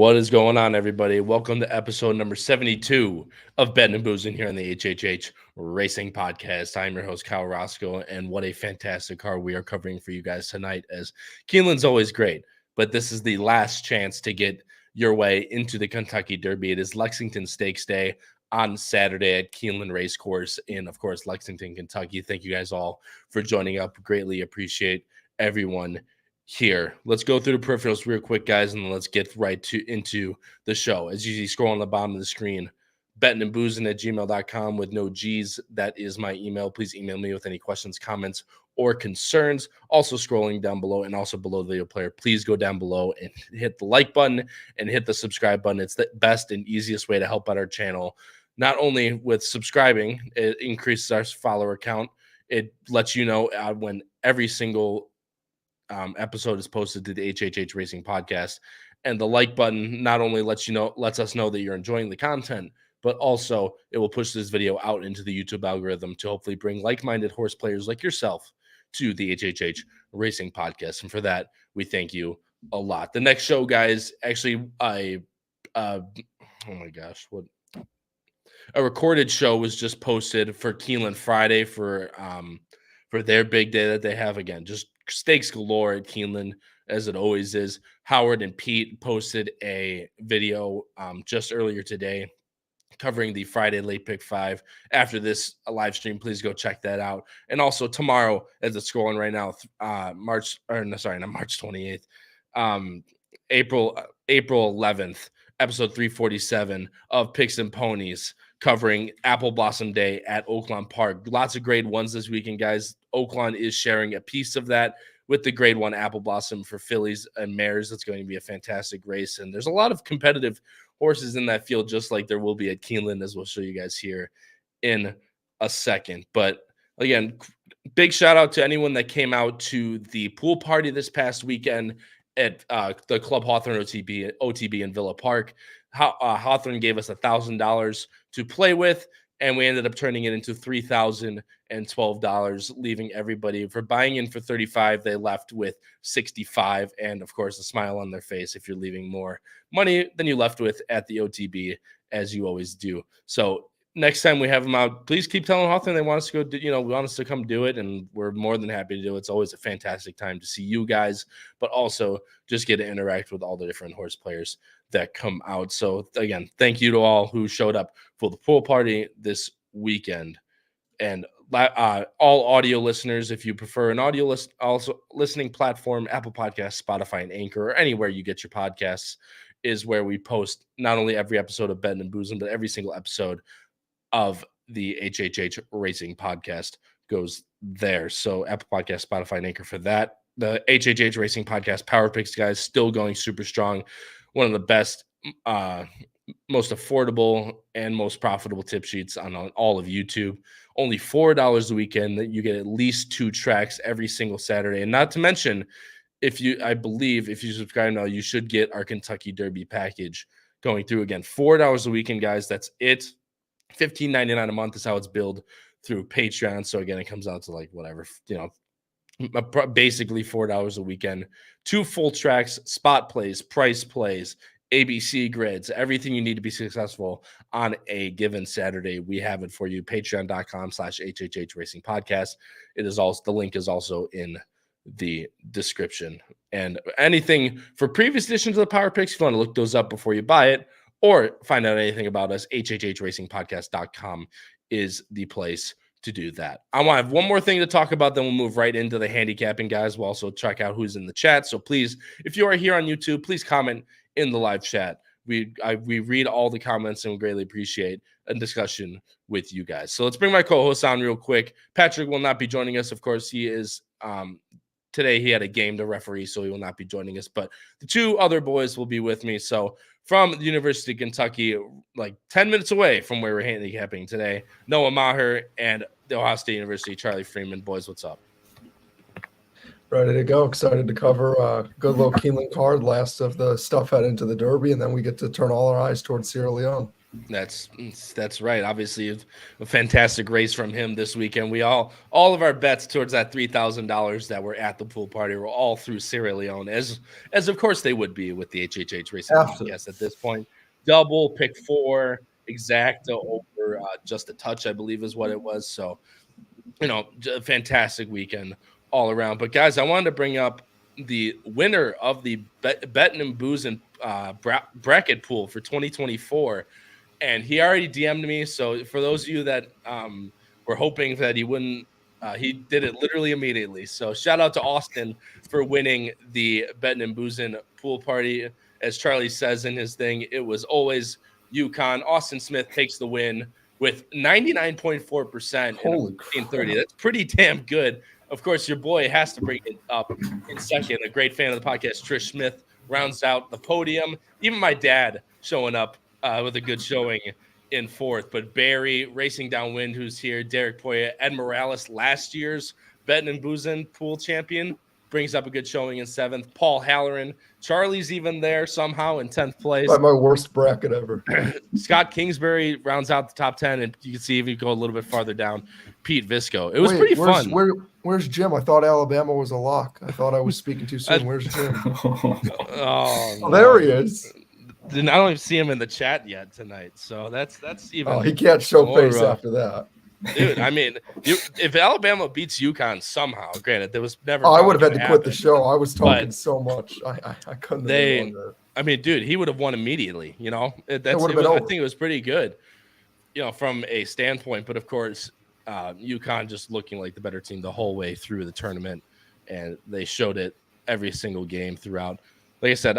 What is going on, everybody? Welcome to episode number 72 of Bettin N Boozin here on the HHH Racing Podcast. I'm your host, Kyle Roscoe, and what a fantastic car we are covering for you guys tonight, as Keeneland's always great, but this is the last chance to get your way into the Kentucky Derby. It is Lexington Stakes Day on Saturday at Keeneland Racecourse in, of course, Lexington, Kentucky. Thank you guys all for joining up. Greatly appreciate everyone here. Let's go through the peripherals real quick, guys, and let's get right into the show. As you see, scroll on the bottom of the screen, bettinandboozin@gmail.com with no G's. That is my email. Please email me with any questions, comments, or concerns. Also scrolling down below and also below the video player, please go down below and hit the like button and hit the subscribe button. It's the best and easiest way to help out our channel. Not only with subscribing, it increases our follower count. It lets you know when every single episode is posted to the HHH Racing Podcast, and the like button not only lets us know that you're enjoying the content, but also it will push this video out into the YouTube algorithm to hopefully bring like-minded horse players like yourself to the HHH Racing Podcast. And for that, we thank you a lot. The next show, guys, actually, a recorded show was just posted for Keeneland Friday for their big day that they have. Again, just stakes galore at Keeneland, as it always is. Howard and Pete posted a video just earlier today covering the Friday Late Pick5. After this live stream, please go check that out. And also tomorrow, as it's scrolling right now, March 28th, April 11th, episode 347 of Picks and Ponies, covering Apple Blossom Day at Oaklawn Park. Lots of grade ones this weekend, guys. Oaklawn is sharing a piece of that with the grade one Apple Blossom for fillies and mares. It's going to be a fantastic race, and there's a lot of competitive horses in that field, just like there will be at Keeneland, as we'll show you guys here in a second. But again, big shout out to anyone that came out to the pool party this past weekend at the Club Hawthorne OTB in Villa Park. Hawthorne gave us $1,000 to play with, and we ended up turning it into $3,012, leaving everybody, for buying in for $35, they left with $65, and of course a smile on their face if you're leaving more money than you left with at the OTB, as you always do. So next time we have them out, please keep telling Hawthorne they want us to go want us to come do it, and we're more than happy to do it. It's always a fantastic time to see you guys, but also just get to interact with all the different horse players that come out. So again, thank you to all who showed up for the pool party this weekend. And all audio listeners, if you prefer an audio listening platform, Apple Podcasts, Spotify, and Anchor, or anywhere you get your podcasts, is where we post not only every episode of Bettin N Boozin, but every single episode of the HHH Racing Podcast goes there. So Apple Podcasts, Spotify, and Anchor for that. The HHH Racing Podcast Power Picks, guys, still going super strong. One of the best, most affordable, and most profitable tip sheets on all of YouTube. Only $4 a weekend. That you get at least 2 tracks every single Saturday. And not to mention, if you subscribe now, you should get our Kentucky Derby package going through. Again, $4 a weekend, guys. That's it. $15.99 a month is how it's billed through Patreon. So again, it comes out to like whatever, basically $4 a weekend. 2 full tracks, spot plays, price plays, ABC grids, everything you need to be successful on a given Saturday. We have it for you. Patreon.com/HHH Racing Podcast. The link is also in the description. And anything for previous editions of the Power Picks, if you want to look those up before you buy it, or find out anything about us, HHHRacingPodcast.com is the place to do that. I want to have one more thing to talk about, then we'll move right into the handicapping, guys. We'll also check out who's in the chat. So please, if you are here on YouTube, please comment in the live chat. We read all the comments and we greatly appreciate a discussion with you guys. So let's bring my co-host on real quick. Patrick will not be joining us. Of course, he is today he had a game to referee, so he will not be joining us. But the 2 other boys will be with me. So from the University of Kentucky, like 10 minutes away from where we're handicapping today, Noah Maher, and the Ohio State University, Charlie Freeman. Boys, what's up? Ready to go. Excited to cover a good little Keeneland card. Last of the stuff heading into the Derby, and then we get to turn all our eyes towards Sierra Leone. That's right. Obviously, a fantastic race from him this weekend. We all of our bets towards that $3,000 that were at the pool party were all through Sierra Leone, as of course they would be with the HHH Racing Podcast at this point. Double pick 4 exacta over just a touch, I believe, is what it was. So, a fantastic weekend all around. But guys, I wanted to bring up the winner of the Bettin N Boozin bracket pool for 2024. And he already DM'd me. So for those of you that were hoping that he wouldn't, he did it literally immediately. So shout out to Austin for winning the Bettin N Boozin pool party. As Charlie says in his thing, it was always UConn. Austin Smith takes the win with 99.4% in 1530. That's pretty damn good. Of course, your boy has to bring it up in second. A great fan of the podcast, Trish Smith, rounds out the podium. Even my dad showing up with a good showing in fourth. But Barry racing downwind, who's here, Derek Poya, Ed Morales, last year's Bettin N Boozin pool champion, brings up a good showing in seventh. Paul Halloran, Charlie's even there somehow in 10th place. Like my worst bracket ever. Scott Kingsbury rounds out the top 10, and you can see if you go a little bit farther down, Pete Visco. It was pretty fun. Where's Jim? I thought Alabama was a lock. I thought I was speaking too soon. Where's Jim? Oh, there he is. I don't even see him in the chat yet tonight, so that's even. Oh, he can't show face after that. Dude, I mean, if Alabama beats UConn somehow, granted, there was never. I would have had to quit the show. I was talking so much. I couldn't. I mean, dude, he would have won immediately. I think it was pretty good. From a standpoint, but of course, UConn just looking like the better team the whole way through the tournament, and they showed it every single game throughout. Like I said,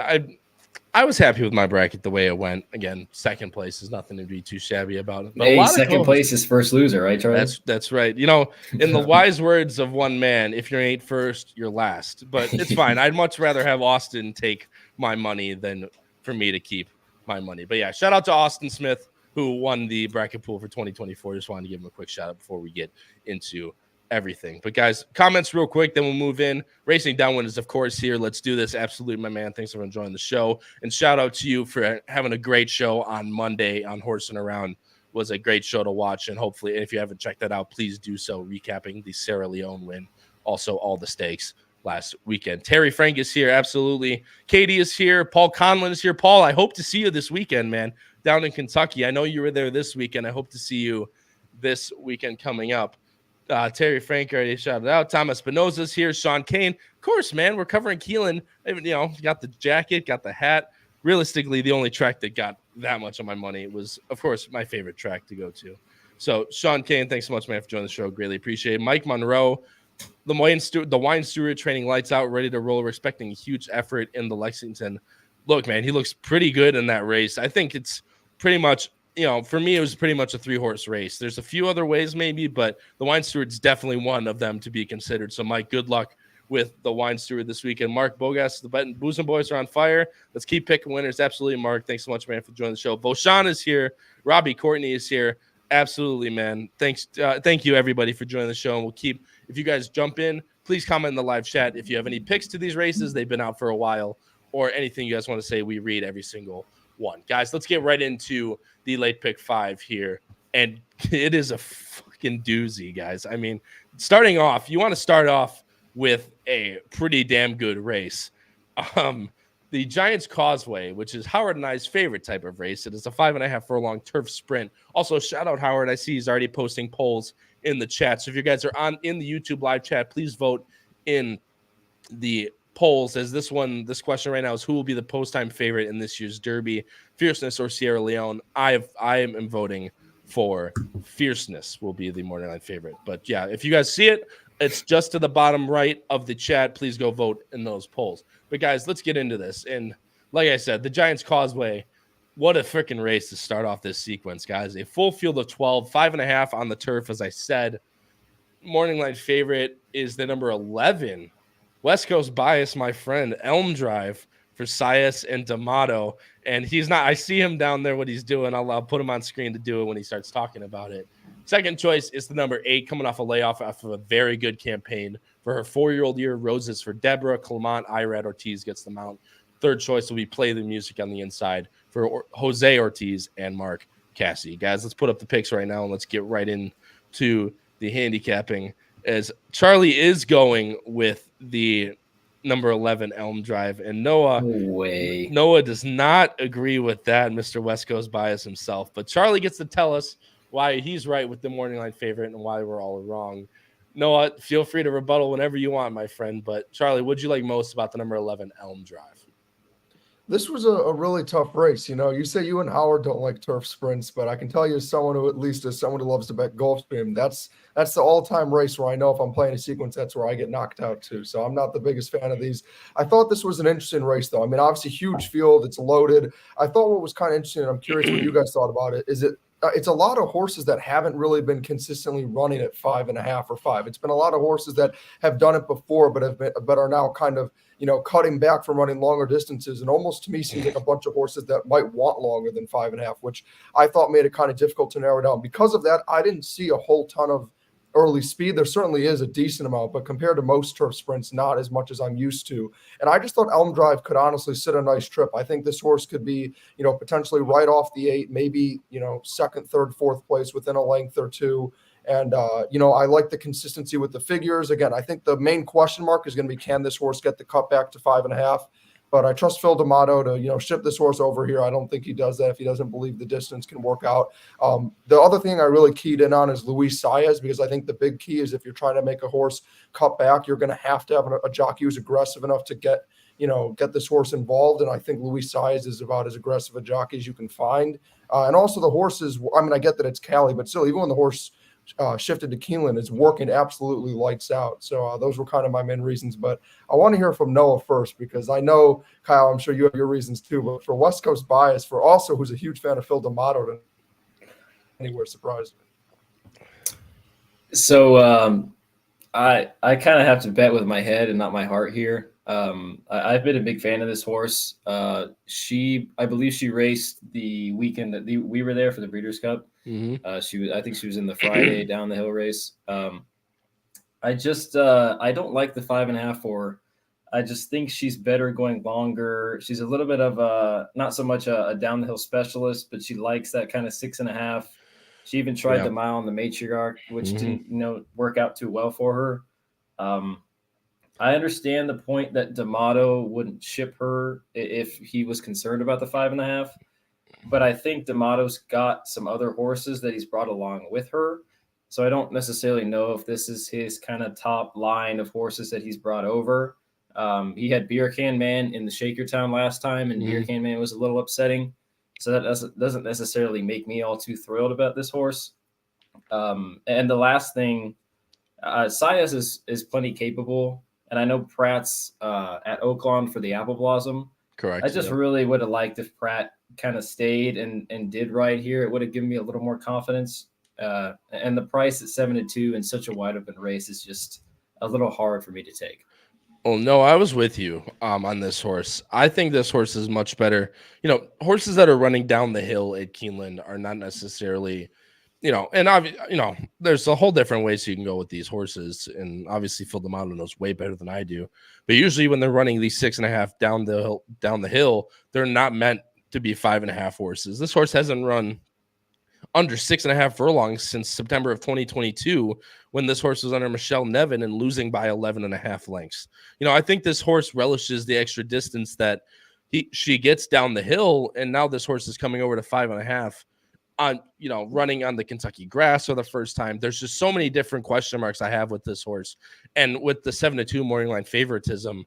I was happy with my bracket the way it went. Again, second place is nothing to be too shabby about. But second place is first loser, right, Charlie? That's right. In the wise words of one man, if you ain't first, you're last. But it's fine. I'd much rather have Austin take my money than for me to keep my money. But yeah, shout out to Austin Smith, who won the bracket pool for 2024. Just wanted to give him a quick shout out before we get into everything. But guys, comments real quick, then we'll move in. Racing Downwind is of course here. Let's do this. Absolutely, my man. Thanks for enjoying the show, and shout out to you for having a great show on Monday on Horsin Around. Was a great show to watch, and hopefully, if you haven't checked that out, please do so. Recapping the Sierra Leone win, also all the stakes last weekend. Terry Frank is here, absolutely. Katie is here. Paul Conlon is here. Paul, I hope to see you this weekend, man, down in Kentucky. I know you were there this weekend. I hope to see you this weekend coming up. Terry Frank already shouted out. Thomas Spinoza's here. Sean Kane. Of course, man. We're covering Keeneland. Got the jacket, got the hat. Realistically, the only track that got that much of my money was, of course, my favorite track to go to. So, Sean Kane, thanks so much, man, for joining the show. Greatly appreciate it. Mike Monroe, the wine steward training lights out, ready to roll. We're expecting a huge effort in the Lexington. Look, man, he looks pretty good in that race. I think it's pretty much, for me, it was pretty much a 3-horse race. There's a few other ways maybe, but the wine steward's definitely one of them to be considered. So, Mike, good luck with the wine steward this weekend. Mark Bogas, the Bettin Boozin boys are on fire. Let's keep picking winners. Absolutely, Mark. Thanks so much, man, for joining the show. Voshan is here. Robbie Courtney is here. Absolutely, man. Thanks. Thank you, everybody, for joining the show. And we'll keep, if you guys jump in, please comment in the live chat. If you have any picks to these races, they've been out for a while, or anything you guys want to say, we read every single one. Guys, let's get right into the late pick 5 here. And it is a fucking doozy, guys. I mean, starting off, you want to start off with a pretty damn good race. The Giants Causeway, which is Howard and I's favorite type of race. It is a 5.5 furlong turf sprint. Also, shout out Howard. I see he's already posting polls in the chat. So if you guys are in the YouTube live chat, please vote in the polls, as this question right now is, who will be the post-time favorite in this year's Derby, Fierceness or Sierra Leone? I am voting for Fierceness will be the morning line favorite. But yeah, if you guys see it, it's just to the bottom right of the chat. Please go vote in those polls. But guys, let's get into this. And like I said, the Giants Causeway, what a freaking race to start off this sequence, guys. A full field of 12, 5.5 on the turf, as I said. Morning line favorite is the number 11. West Coast bias, my friend, Elm Drive for Sias and D'Amato. And he's not, I see him down there, what he's doing. I'll put him on screen to do it when he starts talking about it. Second choice is the number 8, coming off a layoff off of a very good campaign for her 4-year-old year. Roses for Deborah. Clement Irad Ortiz gets the mount. Third choice will be Play the Music on the inside for Jose Ortiz and Mark Cassie. Guys, let's put up the picks right now and let's get right into the handicapping, as Charlie is going with the number 11 Elm Drive, and Noah does not agree with that. Mr. West Coast bias himself, but Charlie gets to tell us why he's right with the morning line favorite and why we're all wrong. Noah, feel free to rebuttal whenever you want, my friend. But Charlie, what'd you like most about the number 11 Elm Drive? This was a really tough race. You say you and Howard don't like turf sprints, but I can tell you, as someone who at least is someone who loves to bet Gulfstream, that's the all-time race where I know if I'm playing a sequence, that's where I get knocked out too. So I'm not the biggest fan of these. I thought this was an interesting race, though. I mean, obviously, huge field, it's loaded. I thought what was kind of interesting, and I'm curious what you guys thought about it, is it's a lot of horses that haven't really been consistently running at 5.5 or 5. It's been a lot of horses that have done it before, but are now kind of cutting back from running longer distances, and almost to me seems like a bunch of horses that might want longer than 5.5, which I thought made it kind of difficult to narrow down. Because of that, I didn't see a whole ton of early speed. There certainly is a decent amount, but compared to most turf sprints, not as much as I'm used to. And I just thought Elm Drive could honestly sit a nice trip. I think this horse could be, potentially right off the 8, maybe, second, third, fourth place within a length or two. And, I like the consistency with the figures. Again, I think the main question mark is going to be, can this horse get the cut back to 5.5? But I trust Phil D'Amato to, ship this horse over here. I don't think he does that if he doesn't believe the distance can work out. The other thing I really keyed in on is Luis Saez, because I think the big key is if you're trying to make a horse cut back, you're going to have a jockey who's aggressive enough to get this horse involved. And I think Luis Saez is about as aggressive a jockey as you can find. And also the horses, I mean, I get that it's Cali, but still, even when the horse shifted to Keeneland, is working absolutely lights out. So those were kind of my main reasons. But I want to hear from Noah first, because I know, Kyle, I'm sure you have your reasons too. But for West Coast bias, for also who's a huge fan of Phil D'Amato, anywhere surprised me. So I kind of have to bet with my head and not my heart here. I've been a big fan of this horse. I believe she raced the weekend that we were there for the Breeders' Cup. Mm-hmm. I think she was in the Friday down the hill race. I don't like the 5.5 for her. I just think she's better going longer. She's a little bit of not so much a down the hill specialist, but she likes that kind of 6.5. She even tried the mile on the Matriarch, which didn't work out too well for her. I understand the point that D'Amato wouldn't ship her if he was concerned about the 5.5. But I think D'Amato's got some other horses that he's brought along with her. So I don't necessarily know if this is his kind of top line of horses that he's brought over. He had Beer Can Man in the Shakertown last time, and Beer Can Man was a little upsetting. So that doesn't necessarily make me all too thrilled about this horse. And the last thing, Saez is plenty capable. And I know Pratt's at Oaklawn for the Apple Blossom. Correct. I just really would have liked if Pratt kind of stayed and did right here. It would have given me a little more confidence. And the price at 7-2 in such a wide open race is just a little hard for me to take. Well, no, I was with you on this horse. I think this horse is much better. Horses that are running down the hill at Keeneland are not necessarily, and there's a whole different ways you can go with these horses. And obviously Phil D'Amato knows way better than I do. But usually when they're running these 6.5 down the hill, they're not meant to be 5.5 horses. This horse hasn't run under 6.5 furlongs since September of 2022, when this horse was under Michelle Nevin and losing by 11.5 lengths. I think this horse relishes the extra distance that she gets down the hill, and now this horse is coming over to 5.5 on, running on the Kentucky grass for the first time. There's just so many different question marks I have with this horse, and with the 7-2 morning line favoritism,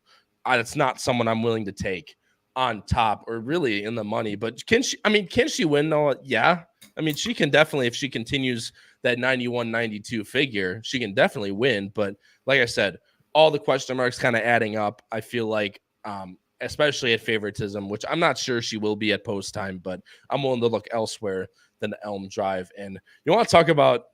it's not someone I'm willing to take on top or really in the money. But can she win though? Yeah. I mean, she can definitely, if she continues that 91-92 figure, she can definitely win. But like I said, all the question marks kind of adding up. I feel like, especially at favoritism, which I'm not sure she will be at post time, but I'm willing to look elsewhere than the Elm Drive. And you want to talk about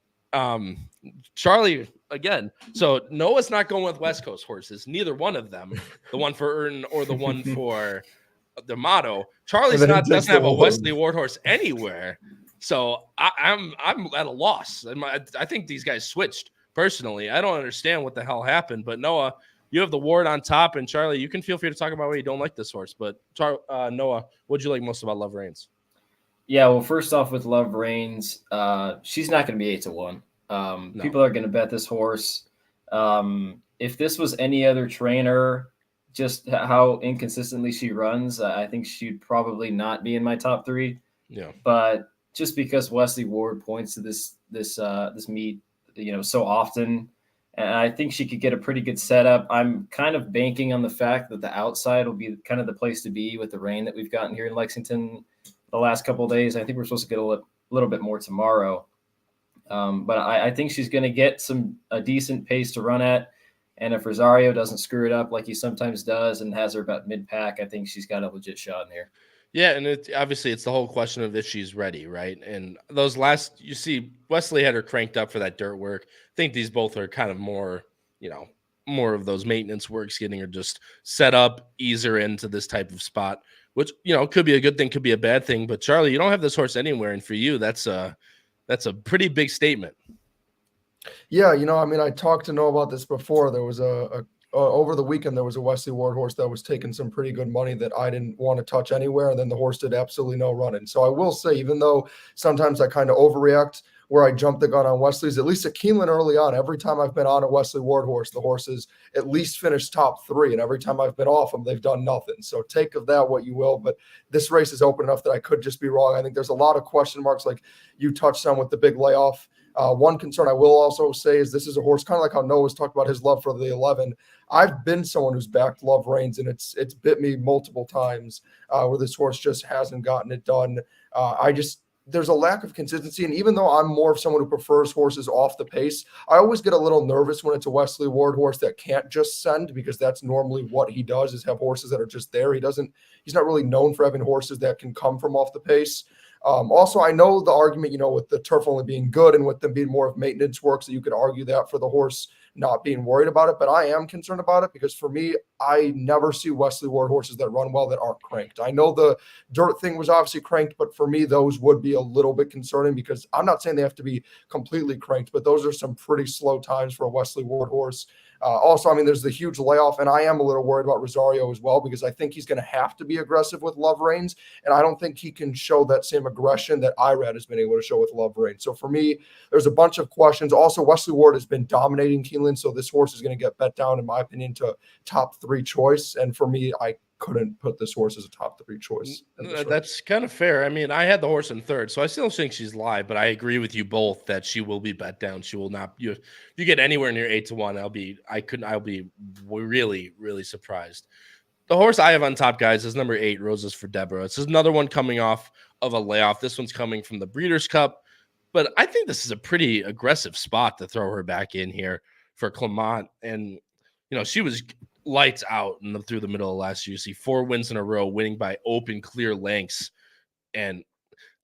Charlie again. So Noah's not going with West Coast horses, neither one of them, the one for Erton or the one for D'Amato. Charlie's doesn't have a Wesley Ward horse anywhere. So I'm at a loss. I think these guys switched personally. I don't understand what the hell happened, but Noah, you have the Ward on top, and Charlie, you can feel free to talk about why you don't like this horse. But Noah, what'd you like most about Love Reigns? Yeah, well, first off with Love Reigns, she's not going to be 8-1. No. People are going to bet this horse. If this was any other trainer, just how inconsistently she runs, I think she'd probably not be in my top 3. Yeah. But just because Wesley Ward points to this meet, so often, and I think she could get a pretty good setup. I'm kind of banking on the fact that the outside will be kind of the place to be with the rain that we've gotten here in Lexington the last couple of days. I think we're supposed to get a little bit more tomorrow. But I think she's going to get a decent pace to run at. And if Rosario doesn't screw it up like he sometimes does and has her about mid-pack, I think she's got a legit shot in here. Yeah, and obviously it's the whole question of if she's ready, right? And those you see Wesley had her cranked up for that dirt work. I think these both are kind of more, more of those maintenance works, getting her just set up, ease her into this type of spot, which, could be a good thing, could be a bad thing. But Charlie, you don't have this horse anywhere. And for you, that's a pretty big statement. Yeah, I talked to Noah about this before. There was over the weekend, there was a Wesley Ward horse that was taking some pretty good money that I didn't want to touch anywhere. And then the horse did absolutely no running. So I will say, even though sometimes I kind of overreact where I jump the gun on Wesley's, at least at Keeneland early on, every time I've been on a Wesley Ward horse, the horses at least finished top 3. And every time I've been off them, they've done nothing. So take of that what you will. But this race is open enough that I could just be wrong. I think there's a lot of question marks like you touched on with the big layoff. One concern I will also say is this is a horse, kind of like how Noah's talked about his love for the 11. I've been someone who's backed Love Reigns, and it's bit me multiple times where this horse just hasn't gotten it done. There's a lack of consistency. And even though I'm more of someone who prefers horses off the pace, I always get a little nervous when it's a Wesley Ward horse that can't just send, because that's normally what he does, is have horses that are just there. He's not really known for having horses that can come from off the pace. Also, I know the argument, with the turf only being good and with them being more of maintenance work, so you could argue that for the horse not being worried about it. But I am concerned about it because for me, I never see Wesley Ward horses that run well that aren't cranked. I know the dirt thing was obviously cranked, but for me, those would be a little bit concerning, because I'm not saying they have to be completely cranked, but those are some pretty slow times for a Wesley Ward horse. Also, there's the huge layoff, and I am a little worried about Rosario as well, because I think he's going to have to be aggressive with Love Reigns, and I don't think he can show that same aggression that Irad has been able to show with Love Reigns. So for me, there's a bunch of questions. Also, Wesley Ward has been dominating Keeneland, so this horse is going to get bet down, in my opinion, to top 3 choice. And for me, I couldn't put this horse as a top 3 choice. That's kind of fair. I had the horse in 3rd, so I still think she's live, but I agree with you both that she will be bet down. She will not. If you get anywhere near 8-1, I'll be really, really surprised. The horse I have on top, guys, is number 8, Roses for Deborah. This is another one coming off of a layoff. This one's coming from the Breeders' Cup, but I think this is a pretty aggressive spot to throw her back in here for Clement. And she was lights out through the middle of last year. You see 4 wins in a row, winning by open, clear lengths. And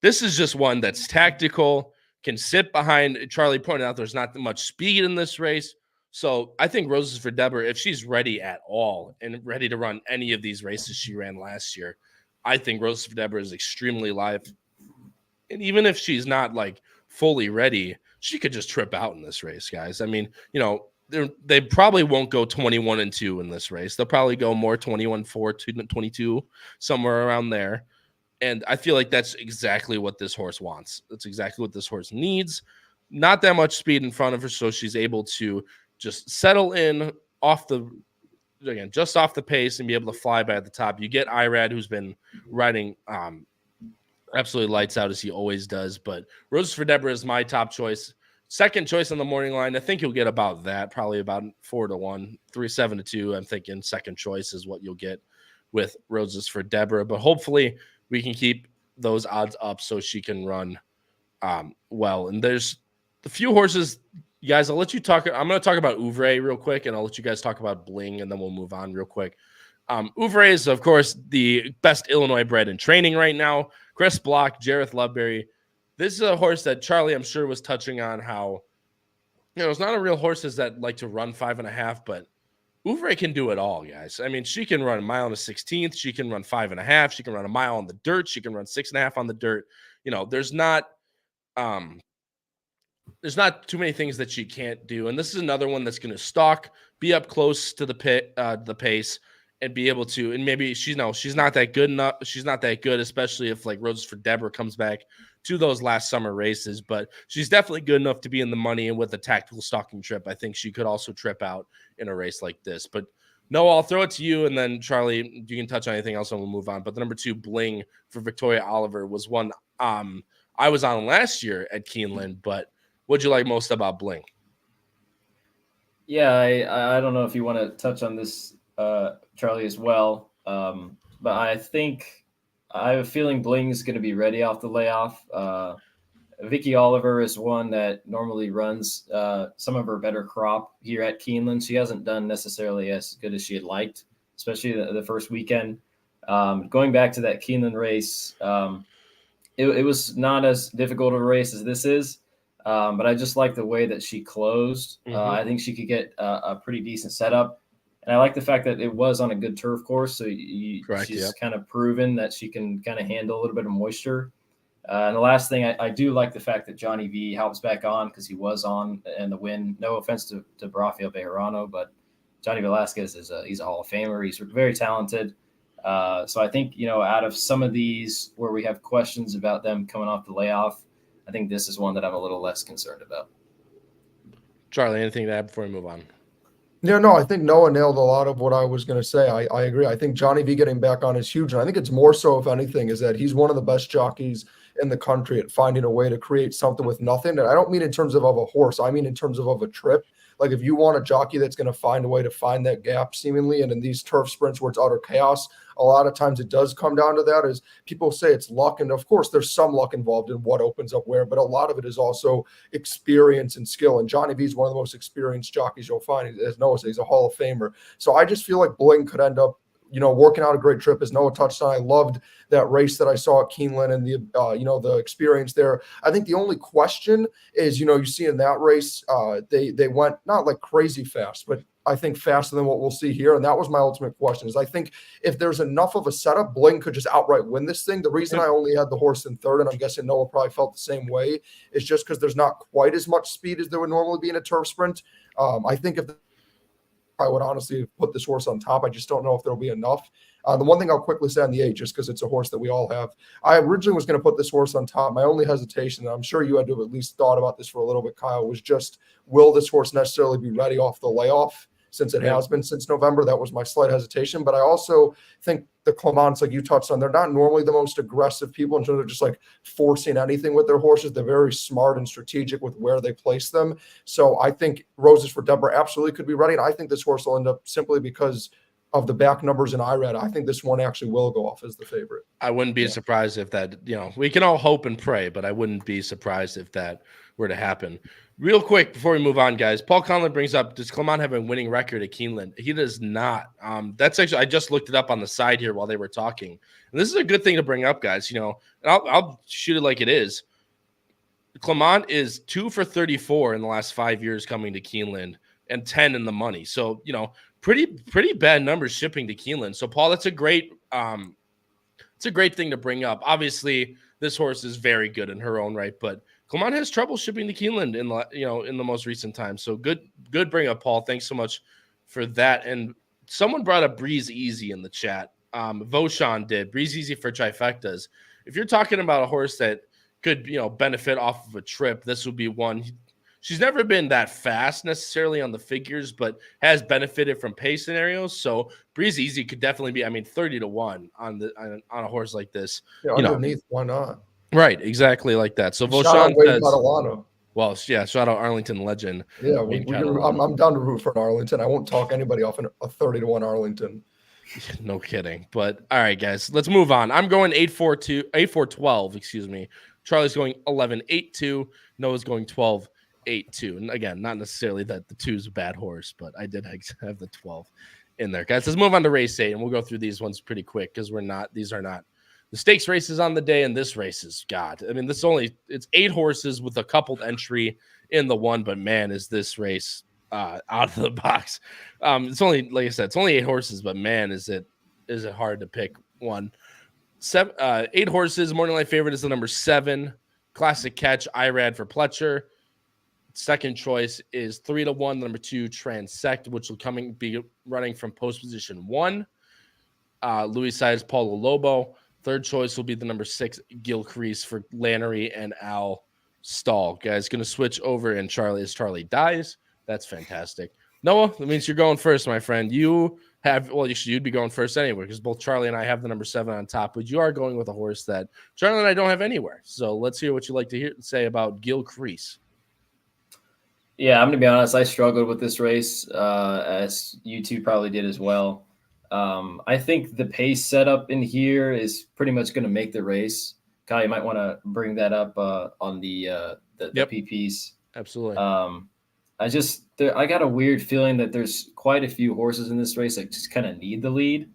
this is just one that's tactical, can sit behind. Charlie pointed out there's not much speed in this race. So I think Roses for Deborah, if she's ready at all and ready to run any of these races she ran last year, I think Roses for Deborah is extremely live. And even if she's not like fully ready, she could just trip out in this race, guys. They probably won't go 21-2 in this race. They'll probably go more 21-4, 22, somewhere around there. And I feel like that's exactly what this horse wants. That's exactly what this horse needs. Not that much speed in front of her, so she's able to just settle in just off the pace and be able to fly by at the top. You get Irad, who's been riding absolutely lights out as he always does. But Roses for Deborah is my top choice. Second choice on the morning line, I think you'll get about that, probably about 4-1, 3-7-2. I'm thinking second choice is what you'll get with Roses for Deborah. But hopefully we can keep those odds up so she can run well. And there's a few horses, you guys, I'll let you talk. I'm going to talk about Ouvre real quick, and I'll let you guys talk about Bling, and then we'll move on real quick. Ouvre is, of course, the best Illinois bred in training right now. Chris Block, Jareth Ludbury. This is a horse that Charlie, I'm sure, was touching on how, it's not a real horses that like to run 5.5, but Ouvre can do it all, guys. She can run a mile and a 16th. She can run 5.5. She can run a mile on the dirt. She can run 6.5 on the dirt. There's not too many things that she can't do. And this is another one that's going to stalk, be up close to the pace, and be able to, and maybe she's not that good enough. She's not that good, especially if like Roses for Deborah comes back to those last summer races, but she's definitely good enough to be in the money. And with a tactical stalking trip, I think she could also trip out in a race like this. But no, I'll throw it to you. And then Charlie, you can touch on anything else and we'll move on. But the number 2 Bling for Victoria Oliver was one I was on last year at Keeneland, but what'd you like most about Bling? Yeah, I don't know if you want to touch on this, Charlie, as well. But I think I have a feeling Bling's going to be ready off the layoff. Vicky Oliver is one that normally runs some of her better crop here at Keeneland. She hasn't done necessarily as good as she had liked, especially the first weekend. Going back to that Keeneland race, it was not as difficult of a race as this is. But I just like the way that she closed. I think she could get a pretty decent setup. And I like the fact that it was on a good turf course. So she's kind of proven that she can kind of handle a little bit of moisture. And the last thing, I do like the fact that Johnny V helps back on because he was on in the win. No offense to Rafael Bejarano, but Johnny Velasquez he's a Hall of Famer. He's very talented. So I think, out of some of these where we have questions about them coming off the layoff, I think this is one that I'm a little less concerned about. Charlie, anything to add before we move on? Yeah, no, I think Noah nailed a lot of what I was going to say. I agree. I think Johnny V getting back on is huge. And I think it's more so, if anything, is that he's one of the best jockeys in the country at finding a way to create something with nothing. And I don't mean in terms of a horse. I mean in terms of a trip. Like if you want a jockey that's going to find a way to find that gap seemingly, and in these turf sprints where it's utter chaos, a lot of times it does come down to that. Is people say it's luck, and of course there's some luck involved in what opens up where, but a lot of it is also experience and skill. And Johnny V is one of the most experienced jockeys you'll find. As Noah said, he's a Hall of Famer. So I just feel like Bling could end up working out a great trip, as Noah touched on. I loved that race that I saw at Keeneland and the experience there. I think the only question is, you see in that race, they went not like crazy fast, but I think faster than what we'll see here. And that was my ultimate question, is I think if there's enough of a setup, Bling could just outright win this thing. The reason I only had the horse in third, and I'm guessing Noah probably felt the same way, is just because there's not quite as much speed as there would normally be in a turf sprint. I think I would honestly put this horse on top. I just don't know if there'll be enough. The one thing I'll quickly say on the 8, just because it's a horse that we all have, I originally was going to put this horse on top. My only hesitation, and I'm sure you had to have at least thought about this for a little bit, Kyle, was just, will this horse necessarily be ready off the layoff, since it has been since November? That was my slight hesitation. But I also think the Clements, like you touched on, they're not normally the most aggressive people in terms of just like forcing anything with their horses. They're very smart and strategic with where they place them. So I think Roses for Deborah absolutely could be ready. And I think this horse will end up, simply because of the back numbers in IRAD, I think this one actually will go off as the favorite. I wouldn't be surprised if that, we can all hope and pray, but I wouldn't be surprised if that were to happen. Real quick, before we move on, guys, Paul Conlon brings up, does Clement have a winning record at Keeneland? He does not. That's actually, I just looked it up on the side here while they were talking. And this is a good thing to bring up, guys. And I'll shoot it like it is. Clement is 2 for 34 in the last 5 years coming to Keeneland, and 10 in the money. So, pretty bad numbers shipping to Keeneland. So, Paul, that's a great thing to bring up. Obviously, this horse is very good in her own right, but Clement has trouble shipping to Keeneland in the most recent time. So good bring up, Paul. Thanks so much for that. And someone brought up Breeze Easy in the chat. Voshan did. Breeze Easy for trifectas. If you're talking about a horse that could benefit off of a trip, this would be one. She's never been that fast necessarily on the figures, but has benefited from pace scenarios. So Breeze Easy could definitely be, 30-1 on a horse like this. Yeah, underneath, why not? Right, exactly like that. So Voshan says, well, yeah, shout out Arlington legend. Yeah, I'm down to root for an Arlington. I won't talk anybody off a 30-1 Arlington. No kidding. But all right, guys, let's move on. I'm going 8-4-12, excuse me. Charlie's going 11-8-2. Noah's going 12-8-2. And again, not necessarily that the 2 is a bad horse, but I did have the 12 in there. Guys, let's move on to race 8, and we'll go through these ones pretty quick because these are not the stakes races on the day, and this race is it's 8 horses with a coupled entry in the one, but man, is this race out of the box. It's only, like I said, it's only 8 horses, but man, is it hard to pick one. 8 horses. Morning Light favorite is the number 7, Classic Catch, IRAD for Pletcher. Second choice is 3-1, number 2, Transect, which will be running from post position 1. Louis size Paulo Lobo. Third choice will be the number 6 Gilcrease for Lannery and Al Stall. Guys, going to switch over, and Charlie dies. That's fantastic. Noah, that means you're going first, my friend. You'd be going first anyway, because both Charlie and I have the number 7 on top, but you are going with a horse that Charlie and I don't have anywhere. So let's hear what you like to say about Gilcrease. Yeah, I'm going to be honest. I struggled with this race, as you two probably did as well. I think the pace setup in here is pretty much going to make the race. Kyle, you might want to bring that up on the PPs. Absolutely. I got a weird feeling that there's quite a few horses in this race that just kind of need the lead.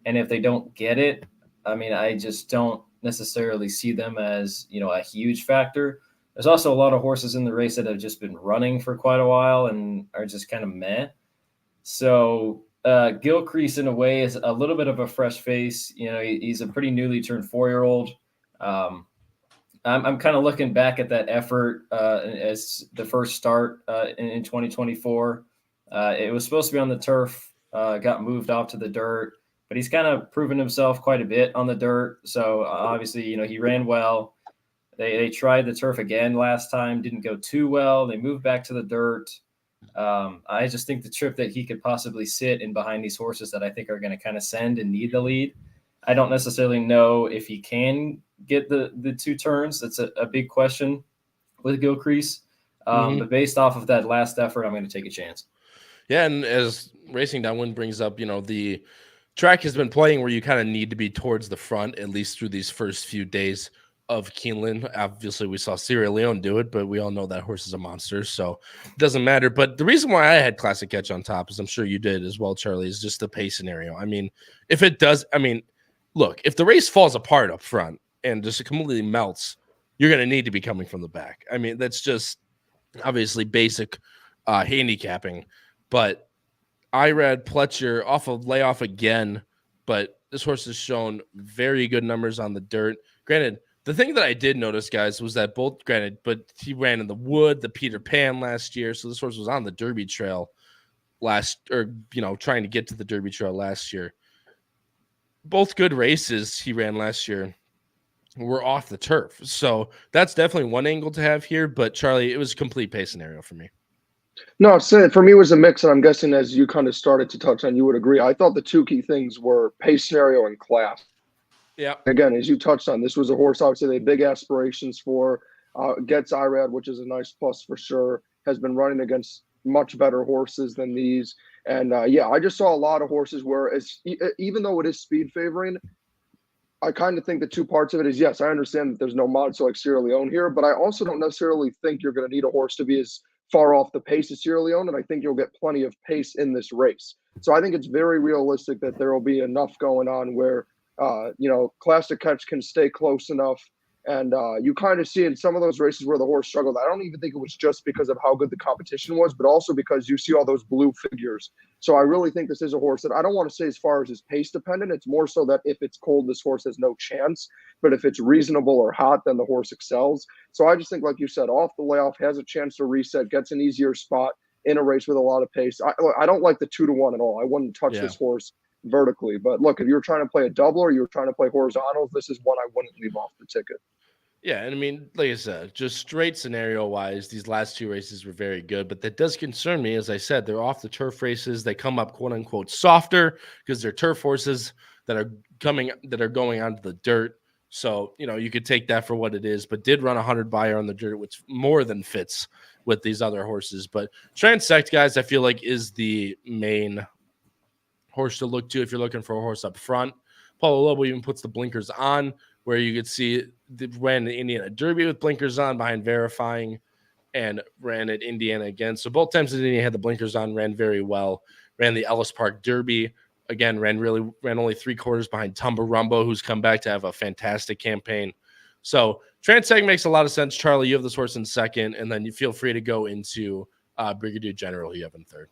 And if they don't get it, I mean, I just don't necessarily see them as, a huge factor. There's also a lot of horses in the race that have just been running for quite a while and are just kind of meh. So Gilcrease, in a way, is a little bit of a fresh face. He's a pretty newly turned 4-year-old. I'm kind of looking back at that effort as the first start in 2024. It was supposed to be on the turf, got moved off to the dirt, but he's kind of proven himself quite a bit on the dirt. So obviously, he ran well. They tried the turf again last time, didn't go too well. They moved back to the dirt. I just think the trip that he could possibly sit in behind these horses that I think are going to kind of send and need the lead. I don't necessarily know if he can get the 2 turns. That's a big question with Gilcrease. But based off of that last effort, I'm going to take a chance. Yeah, and as Racing Downwind brings up, the track has been playing where you kind of need to be towards the front, at least through these first few days of Keeneland. Obviously, we saw Sierra Leone do it, but we all know that horse is a monster, so it doesn't matter. But the reason why I had Classic Catch on top, as I'm sure you did as well, Charlie, is just the pace scenario. I mean, if it does, look, if the race falls apart up front and just completely melts, you're going to need to be coming from the back. I mean, that's just obviously basic handicapping. But I read Pletcher off of layoff again, but this horse has shown very good numbers on the dirt. Granted, the thing that I did notice, guys, was that but he ran in the Wood, the Peter Pan last year, so this horse was on the Derby Trail trying to get to the Derby Trail last year. Both good races he ran last year were off the turf. So that's definitely one angle to have here. But, Charlie, it was a complete pace scenario for me. No, for me, it was a mix. And I'm guessing, as you kind of started to touch on, you would agree. I thought the 2 key things were pace scenario and class. Yeah. Again, as you touched on, this was a horse, obviously, they had big aspirations for. Gets IRAD, which is a nice plus for sure, has been running against much better horses than these. And I just saw a lot of horses where, even though it is speed favoring, I kind of think the 2 parts of it is, yes, I understand that there's no monster like Sierra Leone here, but I also don't necessarily think you're going to need a horse to be as far off the pace as Sierra Leone, and I think you'll get plenty of pace in this race. So I think it's very realistic that there will be enough going on where, Classic Catch can stay close enough. And you kind of see in some of those races where the horse struggled, I don't even think it was just because of how good the competition was, but also because you see all those blue figures. So I really think this is a horse that I don't want to say as far as his pace dependent. It's more so that if it's cold, this horse has no chance. But if it's reasonable or hot, then the horse excels. So I just think, like you said, off the layoff, has a chance to reset, gets an easier spot in a race with a lot of pace. I don't like the 2-1 at all. I wouldn't touch this horse vertically. But look, if you're trying to play a double or you're trying to play horizontals, this is one I wouldn't leave off the ticket. Yeah, and like I said, just straight scenario-wise, these last 2 races were very good, but that does concern me. As I said, they're off the turf races. They come up, quote-unquote, softer because they're turf horses that are going onto the dirt. So, you could take that for what it is, but did run 100 buyer on the dirt, which more than fits with these other horses. But Transect, guys, I feel like is the main horse to look to if you're looking for a horse up front. Paulo Lobo even puts the blinkers on, where you could see ran the Indiana Derby with blinkers on behind Verifying and ran at Indiana again. So both times that Indiana had the blinkers on, ran very well. Ran the Ellis Park Derby. Again, ran only 3/4 behind Tumbarumbo, who's come back to have a fantastic campaign. So Transeg makes a lot of sense. Charlie, you have this horse in second, and then you feel free to go into Brigadier General, who you have in third.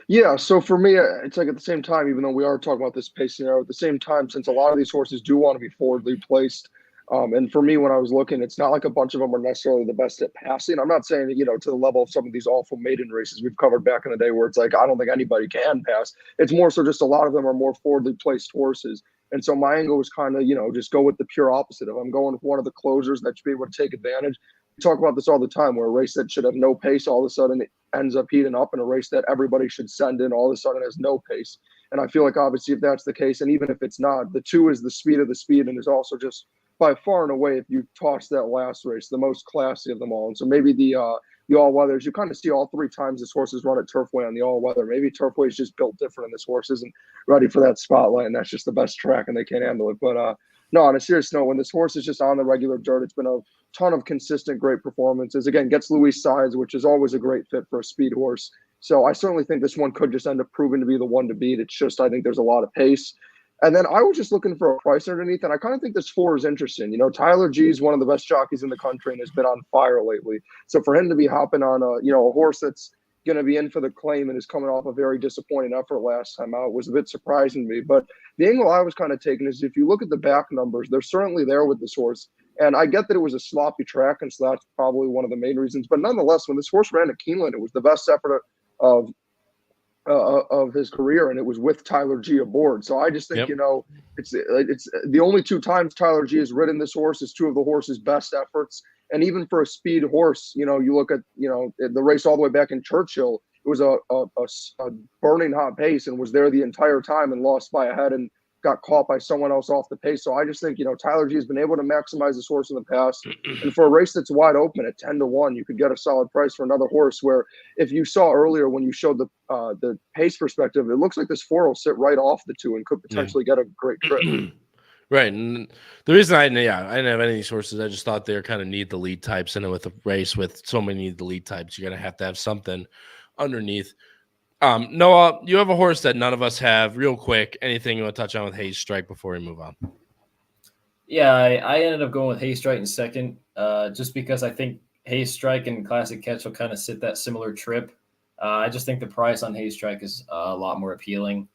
Yeah, so for me, it's like at the same time, even though we are talking about this pace scenario, at the same time, since a lot of these horses do want to be forwardly placed, And for me, when I was looking, it's not like a bunch of them are necessarily the best at passing. I'm not saying, to the level of some of these awful maiden races we've covered back in the day where it's like, I don't think anybody can pass. It's more so just a lot of them are more forwardly placed horses. And so my angle was kind of, just go with the pure opposite. If I'm going with one of the closers that should be able to take advantage, we talk about this all the time, where a race that should have no pace, all of a sudden it ends up heating up, and a race that everybody should send in all of a sudden has no pace. And I feel like obviously if that's the case, and even if it's not, the 2 is the speed of the speed, and is also just by far and away, if you toss that last race, the most classy of them all. And so maybe the all-weathers, you kind of see all 3 times this horse has run at Turfway on the all-weather. Maybe Turfway is just built different, and this horse isn't ready for that spotlight, and that's just the best track, and they can't handle it. But no, on a serious note, when this horse is just on the regular dirt, it's been a ton of consistent, great performances. Again, gets Louis sides, which is always a great fit for a speed horse. So I certainly think this one could just end up proving to be the one to beat. It's just, I think there's a lot of pace. And then I was just looking for a price underneath, and I kind of think this 4 is interesting. Tyler G is one of the best jockeys in the country and has been on fire lately. So for him to be hopping on a horse that's going to be in for the claim and is coming off a very disappointing effort last time out was a bit surprising to me. But the angle I was kind of taking is if you look at the back numbers, they're certainly there with this horse. And I get that it was a sloppy track, and so that's probably one of the main reasons. But nonetheless, when this horse ran at Keeneland, it was the best effort of his career, and it was with Tyler G aboard. So I just think, it's the only 2 times Tyler G has ridden this horse is 2 of the horse's best efforts. And even for a speed horse, you look at, the race all the way back in Churchill, it was a burning hot pace and was there the entire time and lost by a head and got caught by someone else off the pace. So I just think, Tyler G has been able to maximize this horse in the past. And for a race that's wide open at 10-1, you could get a solid price for another horse where if you saw earlier when you showed the pace perspective, it looks like this 4 will sit right off the 2 and could potentially get a great trip. Right. And the reason I didn't have any of these horses, I just thought they kind of need the lead types. And with a race with so many the lead types, you're going to have something underneath. Noah, you have a horse that none of us have. Real quick, anything you want to touch on with Hayes Strike before we move on? Yeah, I ended up going with Hayes Strike in second, just because I think Hayes Strike and Classic Catch will kind of sit that similar trip. I just think the price on Hayes Strike is a lot more appealing.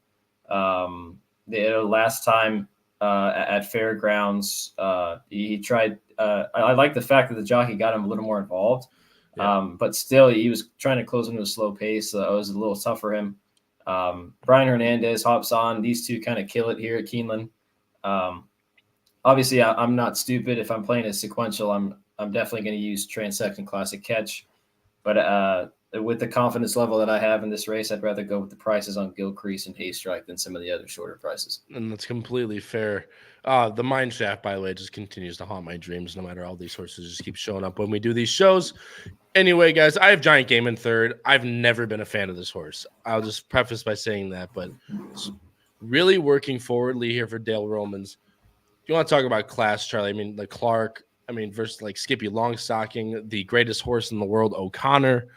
The last time at Fairgrounds, he tried. I like the fact that the jockey got him a little more involved. Yeah. But still, he was trying to close into a slow pace. So it was a little tough for him. Brian Hernandez hops on. These 2 kind of kill it here at Keeneland. Obviously, I'm not stupid. If I'm playing a sequential, I'm definitely going to use Transect and Classic Catch. But with the confidence level that I have in this race, I'd rather go with the prices on Gilcrease and Hayes Strike than some of the other shorter prices. And that's completely fair. The Mine Shaft, by the way, just continues to haunt my dreams no matter all these horses just keep showing up when we do these shows. Anyway, guys, I have Giant Game in third. I've never been a fan of this horse. I'll just preface by saying that, but really working forwardly here for Dale Romans. You want to talk about class, Charlie? I mean, like Clark, versus like Skippy Longstocking, the greatest horse in the world, O'Connor,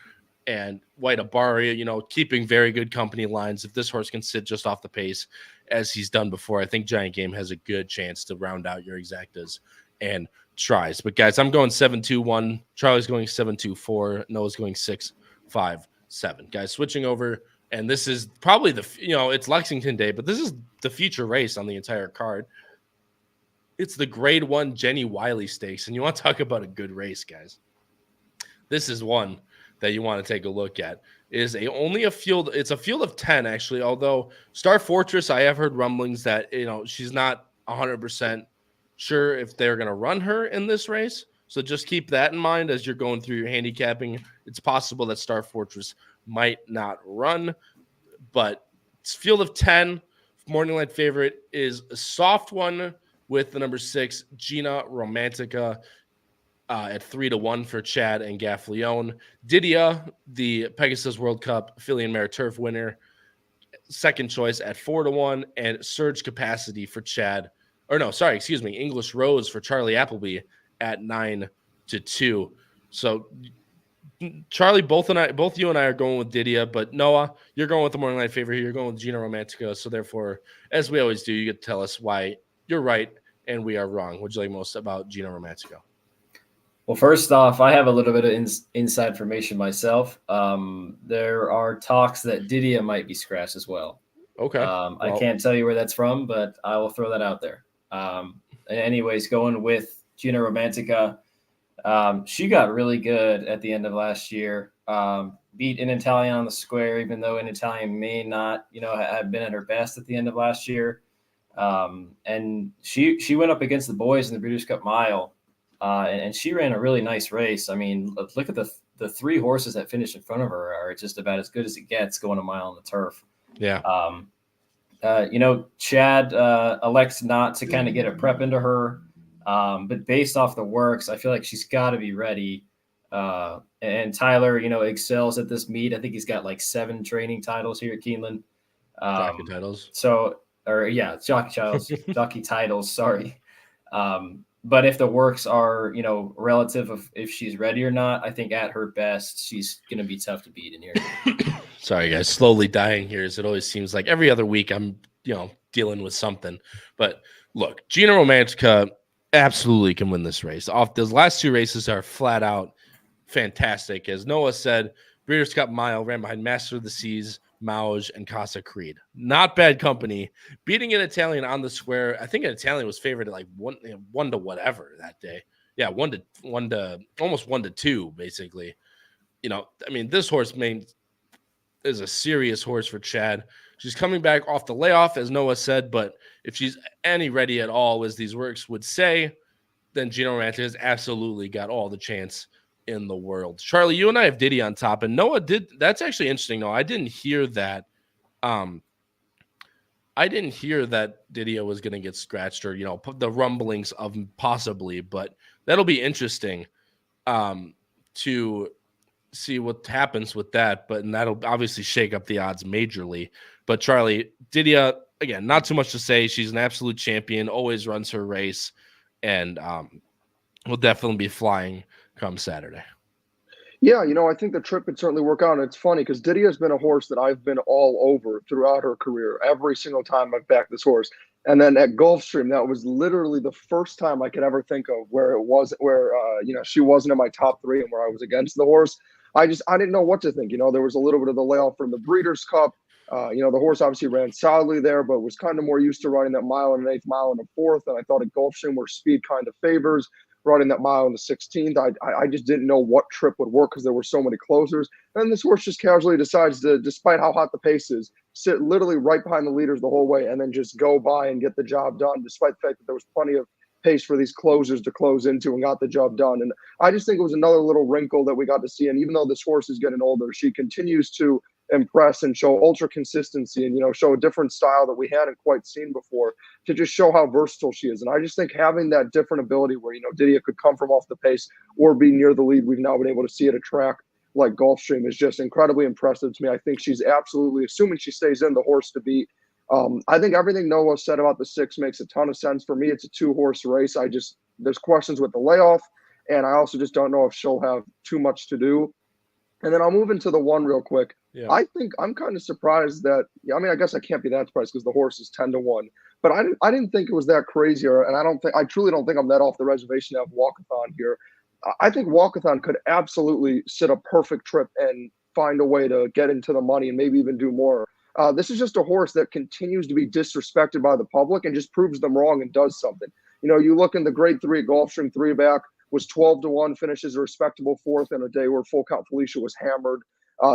and White Abaria, keeping very good company lines. If this horse can sit just off the pace as he's done before, I think Giant Game has a good chance to round out your exactas and tries. But guys, I'm going 7-2-1. Charlie's going 7-2-4. Noah's going 6-5-7. Guys, switching over, and this is probably it's Lexington Day, but this is the feature race on the entire card. It's the Grade 1 Jenny Wiley Stakes, and you want to talk about a good race, guys. This is one that you want to take a look at. It's a field of 10, actually, although Star Fortress, I have heard rumblings that, she's not 100% sure if they're going to run her in this race. So just keep that in mind as you're going through your handicapping. It's possible that Star Fortress might not run, but it's field of 10. Morning Light favorite is a soft one with the number 6, Gina Romantica, at 3-1 for Chad and Gaffleone. Didia, the Pegasus World Cup Fillion Mare Turf winner, second choice at 4-1, and Surge Capacity for Chad. English Rose for Charlie Appleby at 9-2. So Charlie, both you and I are going with Didia, but Noah, you're going with the Morning Light favorite here. You're going with Gina Romantica. So therefore, as we always do, you get to tell us why you're right and we are wrong. What do you like most about Gina Romantica? Well, first off, I have a little bit of inside information myself. There are talks that Didia might be scratched as well. Okay. I can't tell you where that's from, but I will throw that out there. Anyways, going with Gina Romantica. She got really good at the end of last year. Beat In Italian on the square, even though In Italian may not, have been at her best at the end of last year. And she went up against the boys in the Breeders' Cup Mile, and she ran a really nice race. I mean, look at the three horses that finished in front of her are just about as good as it gets going a mile on the turf. Yeah. Chad elects not to kind of get a prep into her. But based off the works, I feel like she's got to be ready. And Tyler, excels at this meet. I think he's got like 7 training titles here at Keeneland. Jockey titles. Jockey titles. Sorry. But if the works are, relative of if she's ready or not, I think at her best, she's going to be tough to beat in here. Sorry, guys. Slowly dying here, as it always seems like every other week I'm, dealing with something. But look, Gina Romantica absolutely can win this race. Off those last 2 races are flat out fantastic. As Noah said, Breeders' Cup Mile ran behind Master of the Seas, Mauj, and Casa Creed. Not bad company. Beating an Italian on the square. I think an Italian was favored at like one to whatever that day. Yeah, one to almost 1-2, basically. This horse is a serious horse for Chad. She's coming back off the layoff, as Noah said, but if she's any ready at all, as these works would say, then Gina Romantica has absolutely got all the chance in the world. Charlie, you and I have Diddy on top, and Noah did. That's actually interesting. No, I didn't hear that. I didn't hear that Didio was going to get scratched, or the rumblings of possibly, but that'll be interesting to see what happens with that. And that'll obviously shake up the odds majorly. But Charlie, Didia, again, not too much to say. She's an absolute champion, always runs her race, and will definitely be flying come Saturday. Yeah, I think the trip could certainly work out. And it's funny because Didia has been a horse that I've been all over throughout her career. Every single time I've backed this horse. And then at Gulfstream, that was literally the first time I could ever think of where she wasn't in my top 3 and where I was against the horse. I didn't know what to think. There was a little bit of the layoff from the Breeders' Cup. The horse obviously ran solidly there, but was kind of more used to running that mile and an 1/8 mile and a 4th. And I thought at Gulfstream, where speed kind of favors, running that mile in the 16th, I just didn't know what trip would work because there were so many closers. And this horse just casually decides to, despite how hot the pace is, sit literally right behind the leaders the whole way and then just go by and get the job done, despite the fact that there was plenty of pace for these closers to close into, and got the job done. And I just think it was another little wrinkle that we got to see. And even though this horse is getting older, she continues to impress and show ultra consistency and, show a different style that we hadn't quite seen before, to just show how versatile she is. And I just think having that different ability where, Didia could come from off the pace or be near the lead, we've now been able to see at a track like Gulfstream, is just incredibly impressive to me. I think she's absolutely, assuming she stays in, the horse to beat. I think everything Noah said about the 6 makes a ton of sense. For me, it's a 2-horse race. There's questions with the layoff, and I also just don't know if she'll have too much to do. And then I'll move into the 1 real quick. Yeah. I think I'm kind of surprised that, I guess I can't be that surprised because the horse is 10-1, but I didn't think it was that crazy. And I truly don't think I'm that off the reservation to have Walkathon here. I think Walkathon could absolutely sit a perfect trip and find a way to get into the money and maybe even do more. This is just a horse that continues to be disrespected by the public and just proves them wrong and does something. You look in the grade 3 at Gulfstream, 3-back was 12-1, finishes a respectable 4th in a day where Full Count Felicia was hammered.